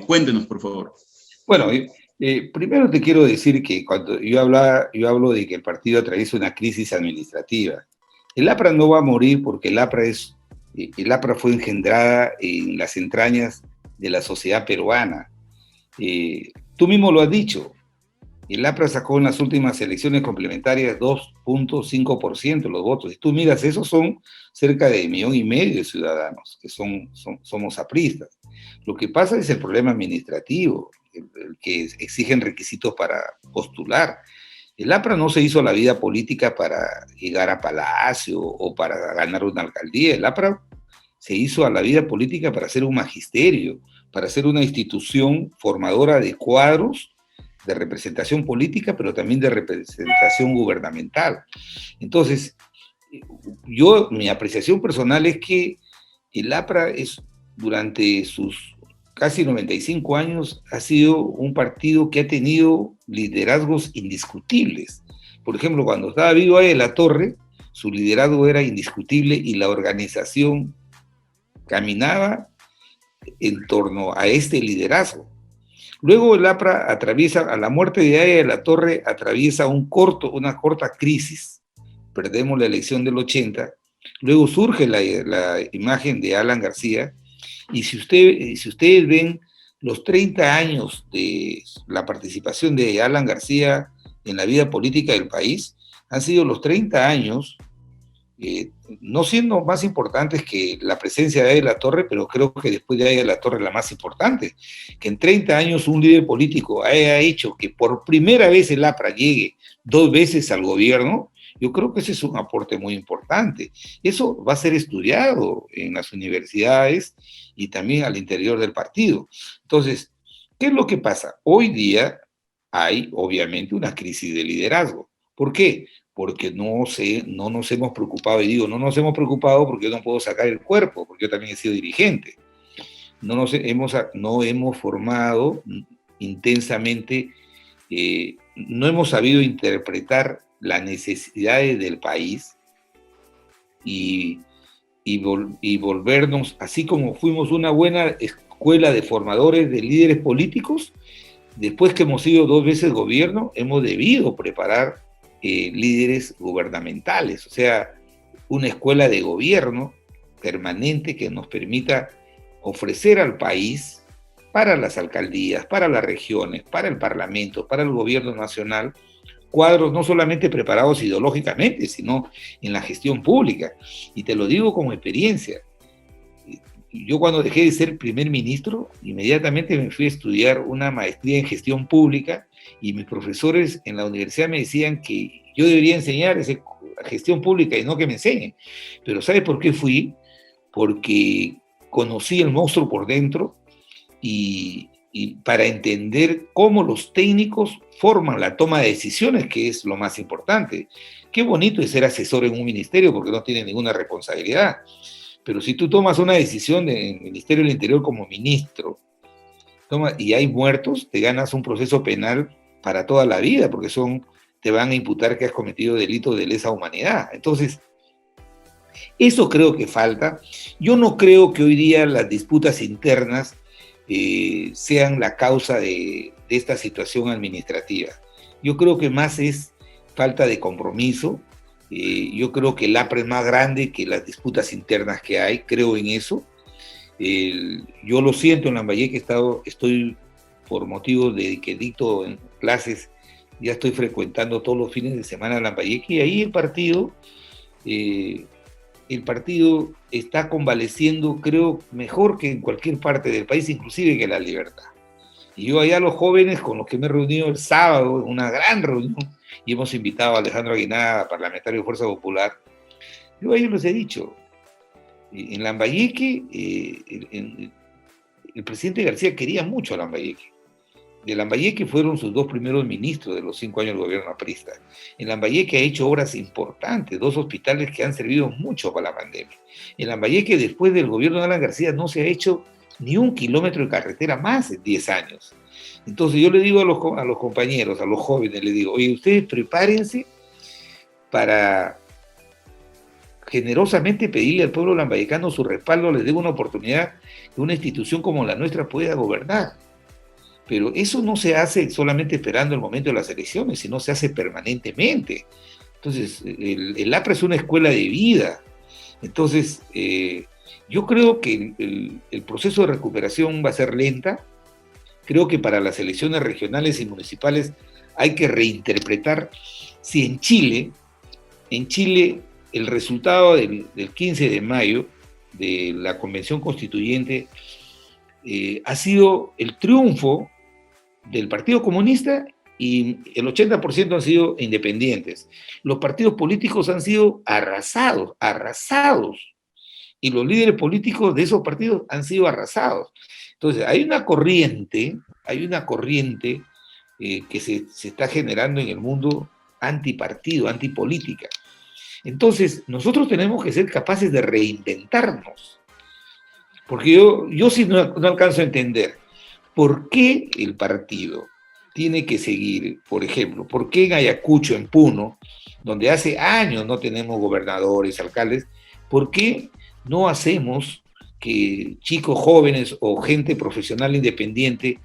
Cuéntenos, por favor. Bueno, primero te quiero decir que cuando yo hablo de que el partido atraviesa una crisis administrativa. El APRA no va a morir porque el APRA fue engendrada en las entrañas de la sociedad peruana. Tú mismo lo has dicho. El APRA sacó en las últimas elecciones complementarias 2.5% los votos. Si tú miras, esos son cerca de 1,5 millones de ciudadanos que somos apristas. Lo que pasa es el problema administrativo, el que exigen requisitos para postular. El APRA no se hizo a la vida política para llegar a Palacio o para ganar una alcaldía. El APRA se hizo a la vida política para ser un magisterio, para ser una institución formadora de cuadros de representación política, pero también de representación gubernamental. Entonces, mi apreciación personal es que el APRA durante sus casi 95 años ha sido un partido que ha tenido liderazgos indiscutibles. Por ejemplo, cuando estaba vivo ahí en La Torre, su liderazgo era indiscutible y la organización caminaba en torno a este liderazgo. Luego el APRA a la muerte de Aya de la Torre, atraviesa una corta crisis. Perdemos la elección del 80. Luego surge la imagen de Alan García. Y si ustedes ven los 30 años de la participación de Alan García en la vida política del país, han sido los 30 años, no siendo más importantes que la presencia de Aya de la Torre, pero creo que después de Aya de la Torre la más importante, que en 30 años un líder político haya hecho que por primera vez el APRA llegue 2 veces al gobierno. Yo creo que ese es un aporte muy importante. Eso va a ser estudiado en las universidades y también al interior del partido. Entonces, ¿qué es lo que pasa? Hoy día hay, obviamente, una crisis de liderazgo. ¿Por qué? Porque no nos hemos preocupado, y digo, no nos hemos preocupado porque yo no puedo sacar el cuerpo, porque yo también he sido dirigente. No hemos formado intensamente, no hemos sabido interpretar las necesidades del país y volvernos, así como fuimos una buena escuela de formadores de líderes políticos, después que hemos sido 2 veces gobierno, hemos debido preparar líderes gubernamentales, o sea, una escuela de gobierno permanente que nos permita ofrecer al país, para las alcaldías, para las regiones, para el Parlamento, para el gobierno nacional, cuadros no solamente preparados ideológicamente, sino en la gestión pública. Y te lo digo como experiencia. Yo cuando dejé de ser primer ministro, inmediatamente me fui a estudiar una maestría en gestión pública y mis profesores en la universidad me decían que yo debería enseñar gestión pública y no que me enseñen. Pero ¿sabes por qué fui? Porque conocí el monstruo por dentro y para entender cómo los técnicos forman la toma de decisiones, que es lo más importante. Qué bonito es ser asesor en un ministerio porque no tiene ninguna responsabilidad. Pero si tú tomas una decisión en el Ministerio del Interior como ministro, y hay muertos, te ganas un proceso penal para toda la vida, porque te van a imputar que has cometido delitos de lesa humanidad. Entonces, eso creo que falta. Yo no creo que hoy día las disputas internas sean la causa de esta situación administrativa. Yo creo que más es falta de compromiso. Yo creo que el APRA es más grande que las disputas internas que hay, creo en eso. Yo lo siento, en Lambayeque estoy por motivos de que dicto en clases, ya estoy frecuentando todos los fines de semana Lambayeque, y ahí el partido está convaleciendo, creo, mejor que en cualquier parte del país, inclusive que La Libertad. Y yo allá los jóvenes con los que me he reunido el sábado, en una gran reunión, y hemos invitado a Alejandro Aguinaga, parlamentario de Fuerza Popular, yo a ellos les he dicho, en Lambayeque, el presidente García quería mucho a Lambayeque. De Lambayeque fueron sus 2 primeros ministros de los 5 años del gobierno aprista. En Lambayeque ha hecho obras importantes, 2 hospitales que han servido mucho para la pandemia. En Lambayeque, después del gobierno de Alan García, no se ha hecho ni 1 kilómetro de carretera más en 10 años. Entonces yo le digo a los compañeros, a los jóvenes, les digo, oye, ustedes prepárense para generosamente pedirle al pueblo lambayecano su respaldo, les dé una oportunidad que una institución como la nuestra pueda gobernar. Pero eso no se hace solamente esperando el momento de las elecciones, sino se hace permanentemente. Entonces, el APRA es una escuela de vida. Entonces, yo creo que el proceso de recuperación va a ser lenta. Creo que para las elecciones regionales y municipales hay que reinterpretar si en Chile el resultado del 15 de mayo de la Convención Constituyente ha sido el triunfo del Partido Comunista y el 80% han sido independientes. Los partidos políticos han sido arrasados, y los líderes políticos de esos partidos han sido arrasados. Entonces, hay una corriente que se está generando en el mundo antipartido, antipolítica. Entonces, nosotros tenemos que ser capaces de reinventarnos. Porque yo sí no alcanzo a entender por qué el partido tiene que seguir, por ejemplo, por qué en Ayacucho, en Puno, donde hace años no tenemos gobernadores, alcaldes, por qué no hacemos que chicos jóvenes o gente profesional independiente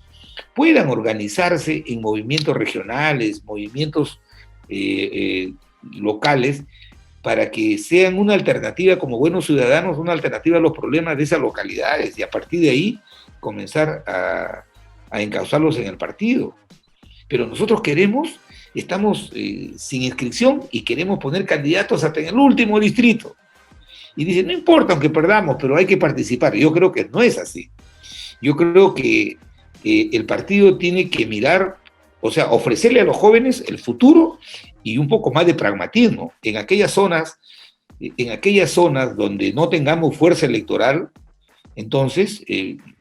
puedan organizarse en movimientos regionales, movimientos locales, para que sean una alternativa como buenos ciudadanos, una alternativa a los problemas de esas localidades, y a partir de ahí comenzar a encauzarlos en el partido. Pero nosotros estamos sin inscripción y queremos poner candidatos hasta en el último distrito. Y dicen, no importa aunque perdamos, pero hay que participar. Yo creo que no es así. Yo creo que el partido tiene que mirar, o sea, ofrecerle a los jóvenes el futuro y un poco más de pragmatismo. En aquellas zonas donde no tengamos fuerza electoral, entonces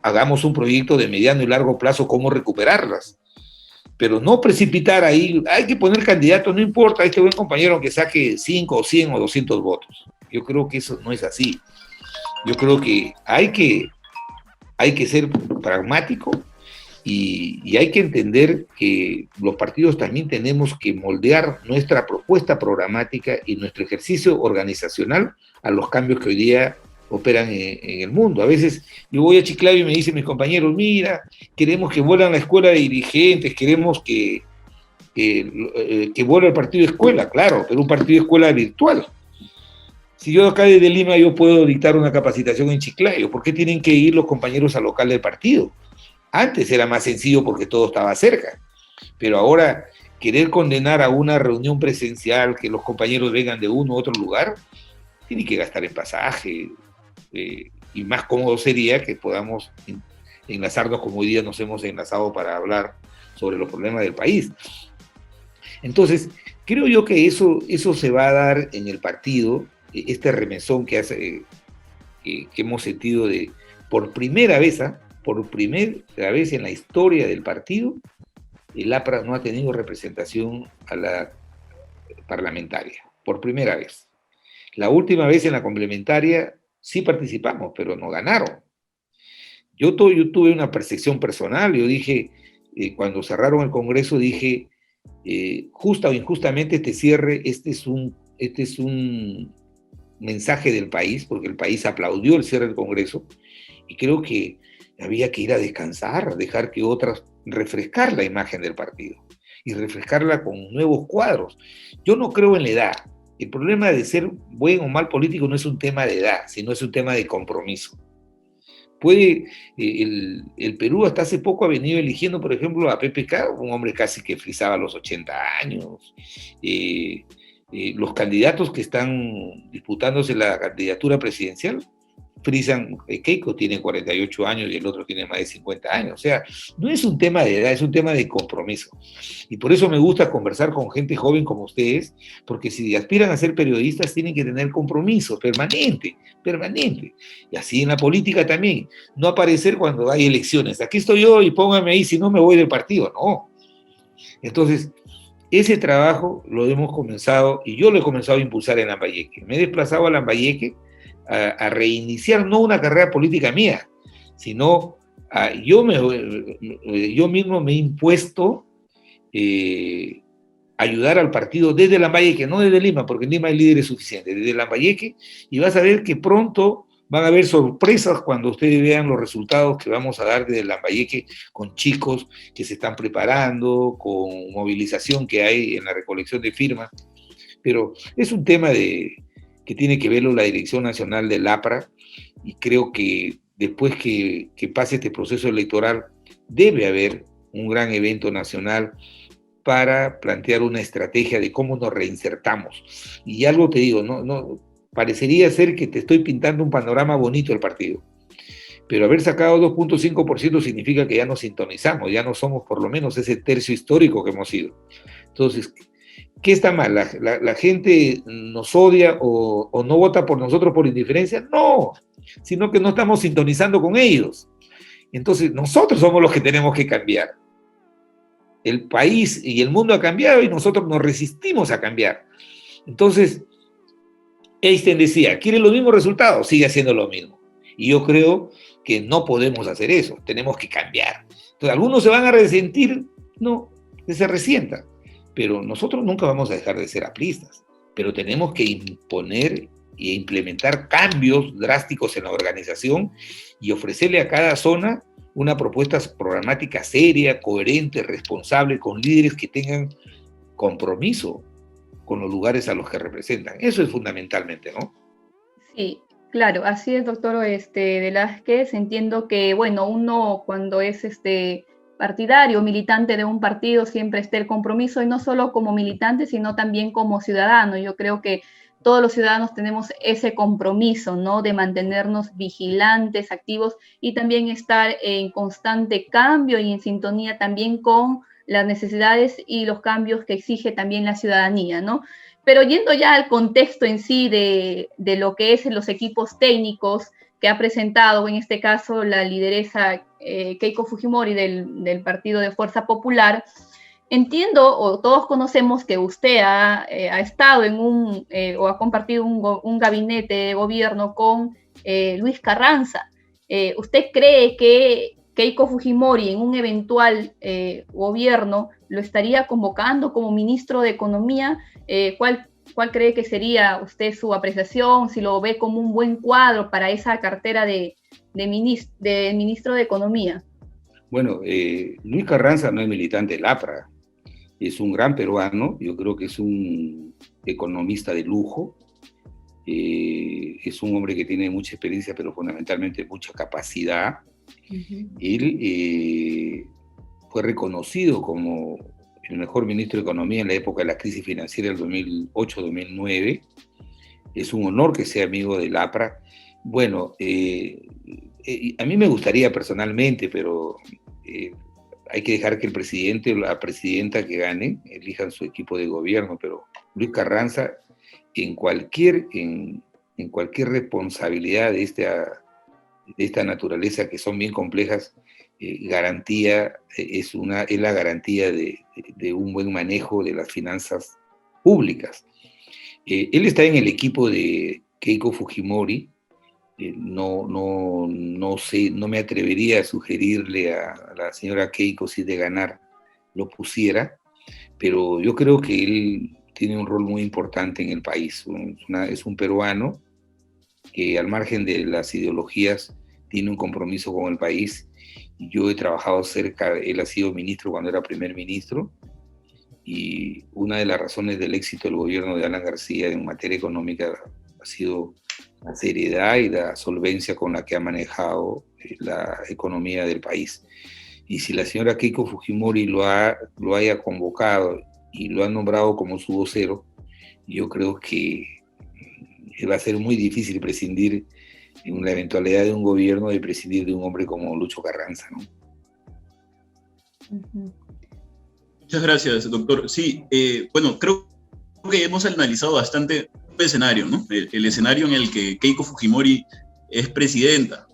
hagamos un proyecto de mediano y largo plazo, cómo recuperarlas. pero no precipitar ahí. Hay que poner candidatos, no importa, este buen compañero que saque 5 o 100 o 200 votos. Yo creo que eso no es así. Yo creo que hay que ser pragmático y hay que entender que los partidos también tenemos que moldear nuestra propuesta programática y nuestro ejercicio organizacional a los cambios que hoy día operan en el mundo. A veces yo voy a Chiclayo y me dicen mis compañeros, mira, queremos que vuelvan la escuela de dirigentes, queremos que vuelva el partido de escuela, claro, pero un partido de escuela virtual. Si yo acá desde Lima yo puedo dictar una capacitación en Chiclayo, ¿por qué tienen que ir los compañeros al local del partido? Antes era más sencillo porque todo estaba cerca, pero ahora querer condenar a una reunión presencial, que los compañeros vengan de uno u otro lugar, tiene que gastar en pasaje, y más cómodo sería que podamos enlazarnos como hoy día nos hemos enlazado para hablar sobre los problemas del país. Entonces, creo yo que eso se va a dar en el partido, este remesón que hemos sentido de, por primera vez en la historia del partido, el APRA no ha tenido representación a la parlamentaria, por primera vez. La última vez en la complementaria sí participamos, pero no ganaron. Yo tuve una percepción personal, yo dije, cuando cerraron el Congreso, dije, justa o injustamente este cierre, este es un mensaje del país, porque el país aplaudió el cierre del Congreso, y creo que había que ir a descansar, dejar que otras, refrescar la imagen del partido, y refrescarla con nuevos cuadros. Yo no creo en la edad. El problema de ser buen o mal político no es un tema de edad, sino es un tema de compromiso. El Perú hasta hace poco ha venido eligiendo, por ejemplo, a PPK, un hombre casi que frisaba a los 80 años. Los candidatos que están disputándose la candidatura presidencial, frisan, Keiko tiene 48 años y el otro tiene más de 50 años. O sea, no es un tema de edad, es un tema de compromiso. Y por eso me gusta conversar con gente joven como ustedes, porque si aspiran a ser periodistas tienen que tener compromiso permanente. Y así en la política también. No aparecer cuando hay elecciones. Aquí estoy yo y póngame ahí, si no me voy del partido. No. Entonces, ese trabajo lo hemos comenzado, y yo lo he comenzado a impulsar en Lambayeque. Me he desplazado a Lambayeque a reiniciar no una carrera política mía, sino yo mismo me he impuesto ayudar al partido desde Lambayeque, no desde Lima, porque en Lima hay líderes suficientes, desde Lambayeque, y vas a ver que pronto van a haber sorpresas cuando ustedes vean los resultados que vamos a dar desde Lambayeque con chicos que se están preparando, con movilización que hay en la recolección de firmas, pero es un tema que tiene que verlo la Dirección Nacional del APRA, y creo que después que pase este proceso electoral debe haber un gran evento nacional para plantear una estrategia de cómo nos reinsertamos. Y algo te digo, no parecería ser que te estoy pintando un panorama bonito del partido, pero haber sacado 2.5% significa que ya nos sintonizamos, ya no somos por lo menos ese tercio histórico que hemos sido. Entonces, ¿qué está mal? ¿La gente nos odia o no vota por nosotros por indiferencia? No, sino que no estamos sintonizando con ellos. Entonces, nosotros somos los que tenemos que cambiar. El país y el mundo ha cambiado y nosotros nos resistimos a cambiar. Entonces, Einstein decía, ¿quiere los mismos resultados? Sigue haciendo lo mismo. Y yo creo que no podemos hacer eso, tenemos que cambiar. Entonces, algunos se van a resentir, no, que se resientan. Pero nosotros nunca vamos a dejar de ser apristas, pero tenemos que imponer e implementar cambios drásticos en la organización y ofrecerle a cada zona una propuesta programática seria, coherente, responsable, con líderes que tengan compromiso con los lugares a los que representan. Eso es fundamentalmente, ¿no? Sí, claro, así es, doctor Velázquez. Entiendo que, bueno, uno cuando es partidario, militante de un partido, siempre está el compromiso, y no solo como militante, sino también como ciudadano. Yo creo que todos los ciudadanos tenemos ese compromiso, ¿no? De mantenernos vigilantes, activos, y también estar en constante cambio y en sintonía también con las necesidades y los cambios que exige también la ciudadanía, ¿no? Pero yendo ya al contexto en sí de lo que es los equipos técnicos que ha presentado, en este caso, la lideresa Keiko Fujimori del Partido de Fuerza Popular, entiendo, o todos conocemos que usted ha estado en o ha compartido un gabinete de gobierno con Luis Carranza. ¿Usted cree que Keiko Fujimori en un eventual gobierno lo estaría convocando como ministro de Economía? ¿Cuál cree que sería usted su apreciación? Si lo ve como un buen cuadro para esa cartera de ministro de Economía. Bueno, Luis Carranza no es militante del APRA, es un gran peruano, yo creo que es un economista de lujo, es un hombre que tiene mucha experiencia, pero fundamentalmente mucha capacidad. Él fue reconocido como el mejor ministro de Economía en la época de la crisis financiera del 2008-2009. Es un honor que sea amigo del APRA. Bueno, a mí me gustaría personalmente, pero hay que dejar que el presidente o la presidenta que gane elijan su equipo de gobierno, pero Luis Carranza en cualquier responsabilidad de esta naturaleza, que son bien complejas, es la garantía de un buen manejo de las finanzas públicas. Él está en el equipo de Keiko Fujimori. No sé, no me atrevería a sugerirle a la señora Keiko si de ganar lo pusiera, pero yo creo que él tiene un rol muy importante en el país. Es un peruano que, al margen de las ideologías, tiene un compromiso con el país. Yo he trabajado cerca, él ha sido ministro cuando era primer ministro, y una de las razones del éxito del gobierno de Alan García en materia económica ha sido la seriedad y la solvencia con la que ha manejado la economía del país. Y si la señora Keiko Fujimori lo haya convocado y lo ha nombrado como su vocero, yo creo que va a ser muy difícil prescindir, en la eventualidad de un gobierno, de prescindir de un hombre como Lucho Carranza, ¿no? Muchas gracias, doctor. Sí, bueno, creo que hemos analizado bastante el escenario, ¿no? El escenario en el que Keiko Fujimori es presidenta,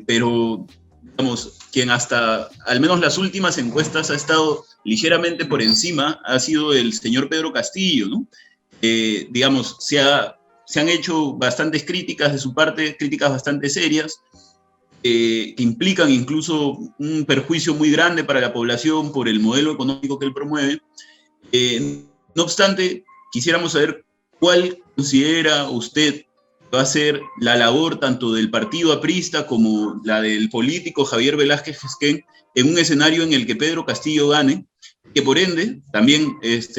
pero, digamos, quien hasta al menos las últimas encuestas ha estado ligeramente por encima ha sido el señor Pedro Castillo, ¿no? Digamos, se han hecho bastantes críticas de su parte, críticas bastante serias, que implican incluso un perjuicio muy grande para la población por el modelo económico que él promueve. No obstante, quisiéramos saber cuál considera usted va a ser la labor tanto del partido aprista como la del político Javier Velázquez Gesquén en un escenario en el que Pedro Castillo gane, que por ende, también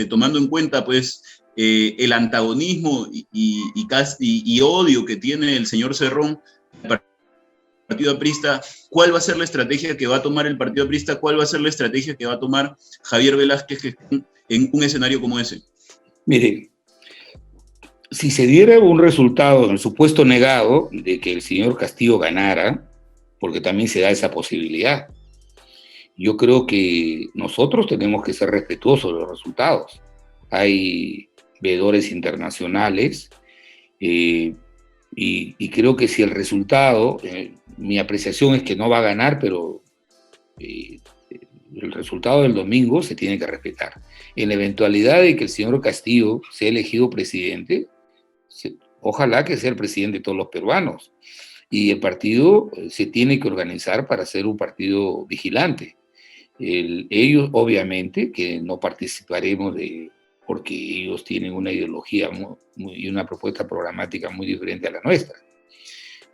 tomando en cuenta pues el antagonismo y odio que tiene el señor Cerrón, el partido aprista, ¿cuál va a ser la estrategia que va a tomar el partido aprista? ¿Cuál va a ser la estrategia que va a tomar Javier Velázquez en un escenario como ese? Mire, si se diera un resultado en el supuesto negado de que el señor Castillo ganara, porque también se da esa posibilidad, yo creo que nosotros tenemos que ser respetuosos de los resultados. Hay veedores internacionales, y creo que si el resultado, mi apreciación es que no va a ganar, pero el resultado del domingo se tiene que respetar. En la eventualidad de que el señor Castillo sea elegido presidente, ojalá que sea el presidente de todos los peruanos, y el partido se tiene que organizar para ser un partido vigilante. Ellos, obviamente, que no participaremos porque ellos tienen una ideología y una propuesta programática muy diferente a la nuestra,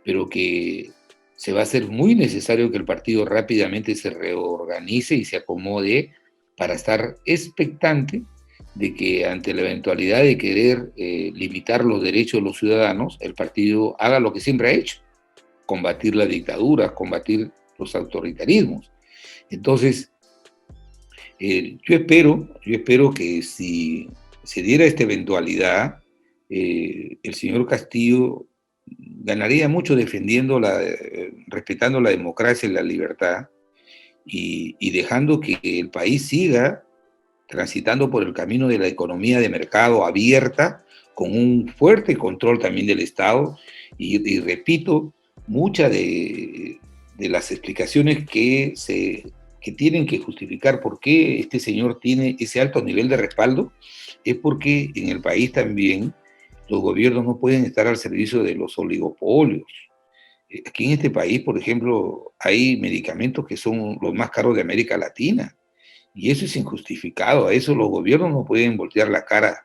pero que se va a hacer muy necesario que el partido rápidamente se reorganice y se acomode para estar expectante de que, ante la eventualidad de querer limitar los derechos de los ciudadanos, el partido haga lo que siempre ha hecho: combatir la dictadura, combatir los autoritarismos. Entonces, yo espero que si se diera esta eventualidad, el señor Castillo ganaría mucho respetando la democracia y la libertad, y dejando que el país siga transitando por el camino de la economía de mercado abierta, con un fuerte control también del Estado. Y repito, muchas de las explicaciones que se que tienen que justificar por qué este señor tiene ese alto nivel de respaldo, es porque en el país también los gobiernos no pueden estar al servicio de los oligopolios. Aquí en este país, por ejemplo, hay medicamentos que son los más caros de América Latina, y eso es injustificado. A eso los gobiernos no pueden voltear la cara,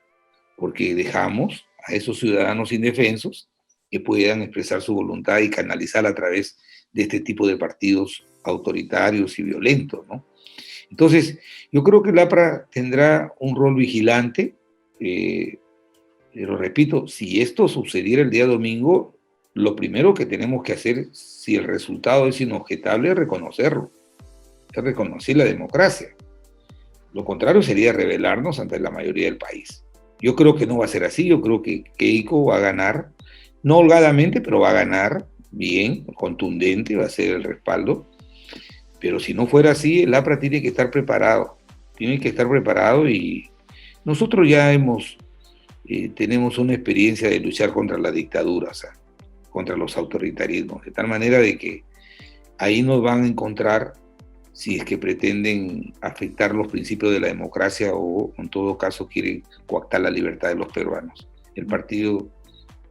porque dejamos a esos ciudadanos indefensos que puedan expresar su voluntad y canalizarla a través de este tipo de partidos autoritarios y violentos, ¿no? Entonces, yo creo que el APRA tendrá un rol vigilante, pero repito, si esto sucediera el día domingo, lo primero que tenemos que hacer, si el resultado es inobjetable, es reconocerlo, es reconocer la democracia. Lo contrario sería rebelarnos ante la mayoría del país. Yo creo que no va a ser así, yo creo que Keiko va a ganar, no holgadamente, pero va a ganar bien, contundente, va a ser el respaldo. Pero si no fuera así, el APRA tiene que estar preparado y nosotros ya tenemos una experiencia de luchar contra la dictadura, o sea, contra los autoritarismos, de tal manera de que ahí nos van a encontrar si es que pretenden afectar los principios de la democracia o en todo caso quieren coactar la libertad de los peruanos. El partido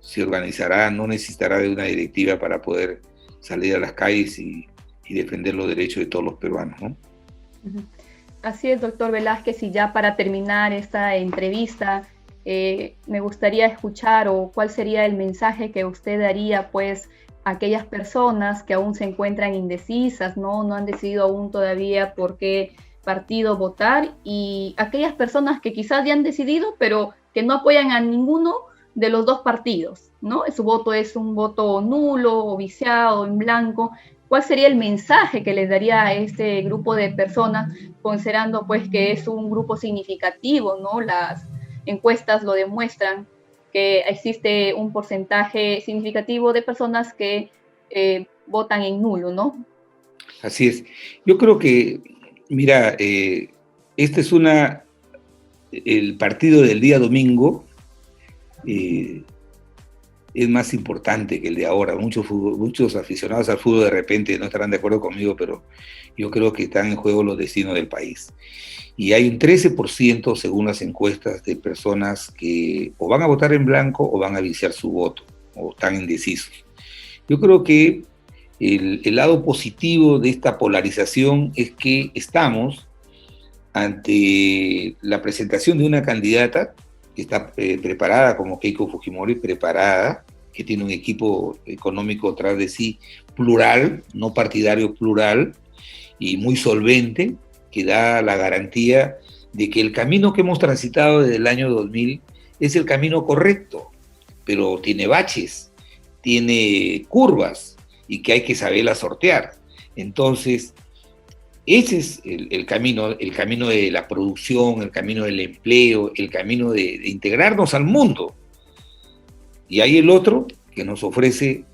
se organizará, no necesitará de una directiva para poder salir a las calles y defender los derechos de todos los peruanos, ¿no? Así es, doctor Velázquez, y ya para terminar esta entrevista, me gustaría escuchar o cuál sería el mensaje que usted daría pues a aquellas personas que aún se encuentran indecisas, no han decidido aún todavía por qué partido votar, y aquellas personas que quizás ya han decidido pero que no apoyan a ninguno de los dos partidos, ¿no? Su voto es un voto nulo o viciado, en blanco. ¿Cuál sería el mensaje que les daría a este grupo de personas, considerando pues que es un grupo significativo, ¿no? Las encuestas lo demuestran, que existe un porcentaje significativo de personas que votan en nulo, ¿no? Así es. Yo creo que, mira, este es el partido del día domingo, es más importante que el de ahora. Muchos aficionados al fútbol de repente no estarán de acuerdo conmigo, pero yo creo que están en juego los destinos del país. Y hay un 13%, según las encuestas, de personas que o van a votar en blanco o van a viciar su voto, o están indecisos. Yo creo que el lado positivo de esta polarización es que estamos ante la presentación de una candidata que está preparada, como Keiko Fujimori, preparada, que tiene un equipo económico atrás de sí plural, no partidario, plural, y muy solvente, que da la garantía de que el camino que hemos transitado desde el año 2000 es el camino correcto, pero tiene baches, tiene curvas, y que hay que saberlas sortear. Entonces, ese es el camino de la producción, el camino del empleo, el camino de integrarnos al mundo. Y hay el otro que nos ofrece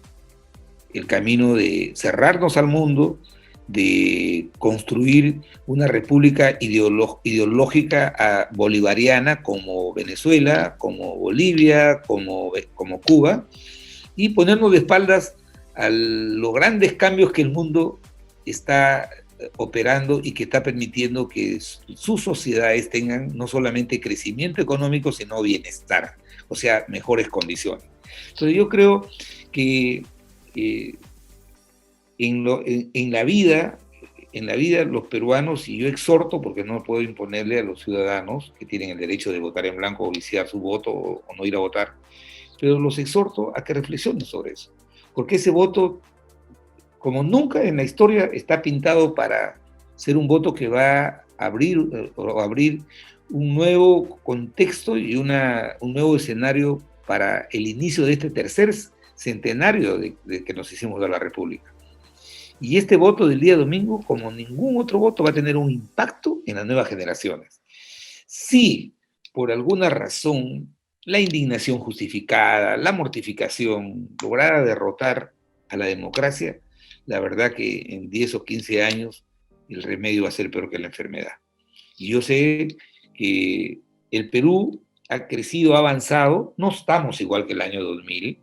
el camino de cerrarnos al mundo, de construir una república ideológica bolivariana como Venezuela, como Bolivia, como Cuba, y ponernos de espaldas a los grandes cambios que el mundo está operando y que está permitiendo que sus sociedades tengan no solamente crecimiento económico, sino bienestar, o sea, mejores condiciones. Entonces yo creo que en la vida los peruanos, y yo exhorto, porque no puedo imponerle a los ciudadanos que tienen el derecho de votar en blanco o viciar su voto o no ir a votar, pero los exhorto a que reflexionen sobre eso, porque ese voto, como nunca en la historia, está pintado para ser un voto que va a abrir un nuevo contexto y un nuevo escenario para el inicio de este tercer centenario de que nos hicimos de la República. Y este voto del día domingo, como ningún otro voto, va a tener un impacto en las nuevas generaciones. Si por alguna razón la indignación justificada, la mortificación lograra derrotar a la democracia, la verdad que en 10 o 15 años el remedio va a ser peor que la enfermedad. Y yo sé que el Perú ha crecido, ha avanzado, no estamos igual que el año 2000,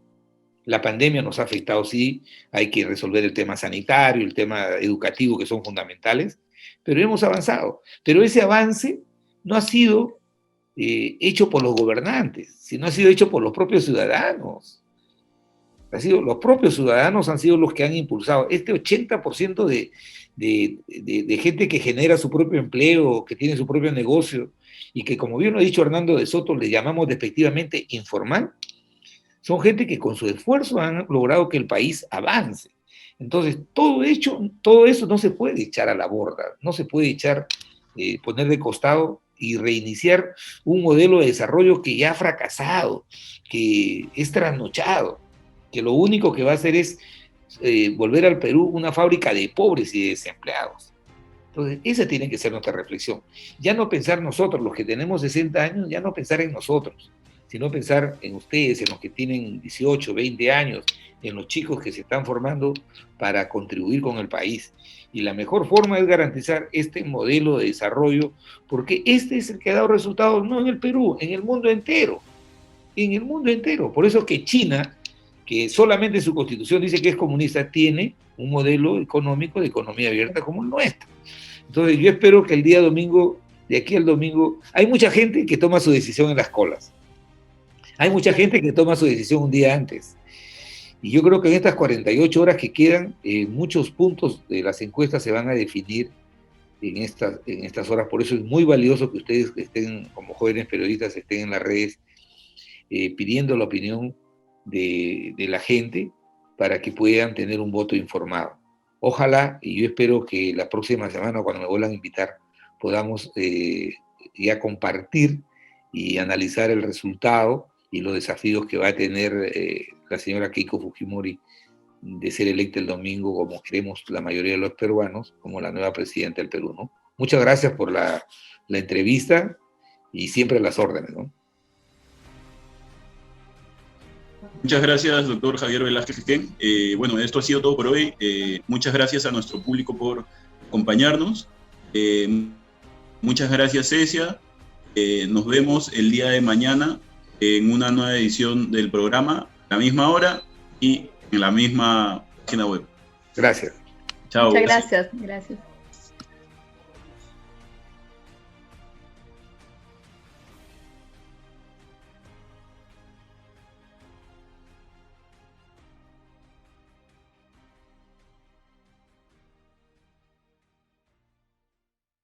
la pandemia nos ha afectado, sí, hay que resolver el tema sanitario, el tema educativo, que son fundamentales, pero hemos avanzado. Pero ese avance no ha sido hecho por los gobernantes, sino ha sido hecho por los propios ciudadanos. Los propios ciudadanos han sido los que han impulsado. Este 80% de gente que genera su propio empleo, que tiene su propio negocio, y que, como bien lo ha dicho Hernando de Soto, le llamamos despectivamente informal, son gente que con su esfuerzo han logrado que el país avance. Entonces, todo eso no se puede echar a la borda, no se puede poner de costado y reiniciar un modelo de desarrollo que ya ha fracasado, que es trasnochado, que lo único que va a hacer es volver al Perú una fábrica de pobres y de desempleados. Entonces, esa tiene que ser nuestra reflexión. Ya no pensar nosotros, los que tenemos 60 años, ya no pensar en nosotros, sino pensar en ustedes, en los que tienen 18, 20 años, en los chicos que se están formando para contribuir con el país. Y la mejor forma es garantizar este modelo de desarrollo, porque este es el que ha dado resultados no en el Perú, en el mundo entero. En el mundo entero. Por eso que China, que solamente su constitución dice que es comunista, tiene un modelo económico de economía abierta como el nuestro. Entonces yo espero que el día domingo, de aquí al domingo, hay mucha gente que toma su decisión en las colas. Hay mucha gente que toma su decisión un día antes. Y yo creo que en estas 48 horas que quedan, muchos puntos de las encuestas se van a definir en estas horas. Por eso es muy valioso que ustedes estén, como jóvenes periodistas, estén en las redes pidiendo la opinión de la gente para que puedan tener un voto informado. Ojalá, y yo espero que la próxima semana, cuando me vuelvan a invitar, podamos ya compartir y analizar el resultado y los desafíos que va a tener la señora Keiko Fujimori de ser electa el domingo, como queremos la mayoría de los peruanos, como la nueva presidenta del Perú, ¿no? Muchas gracias por la entrevista y siempre a las órdenes, ¿no? Muchas gracias, doctor Javier Velázquez. Bueno, esto ha sido todo por hoy. Muchas gracias a nuestro público por acompañarnos. Muchas gracias, Cecia. Nos vemos el día de mañana en una nueva edición del programa, a la misma hora y en la misma página web. Gracias. Chao. Muchas gracias. Gracias.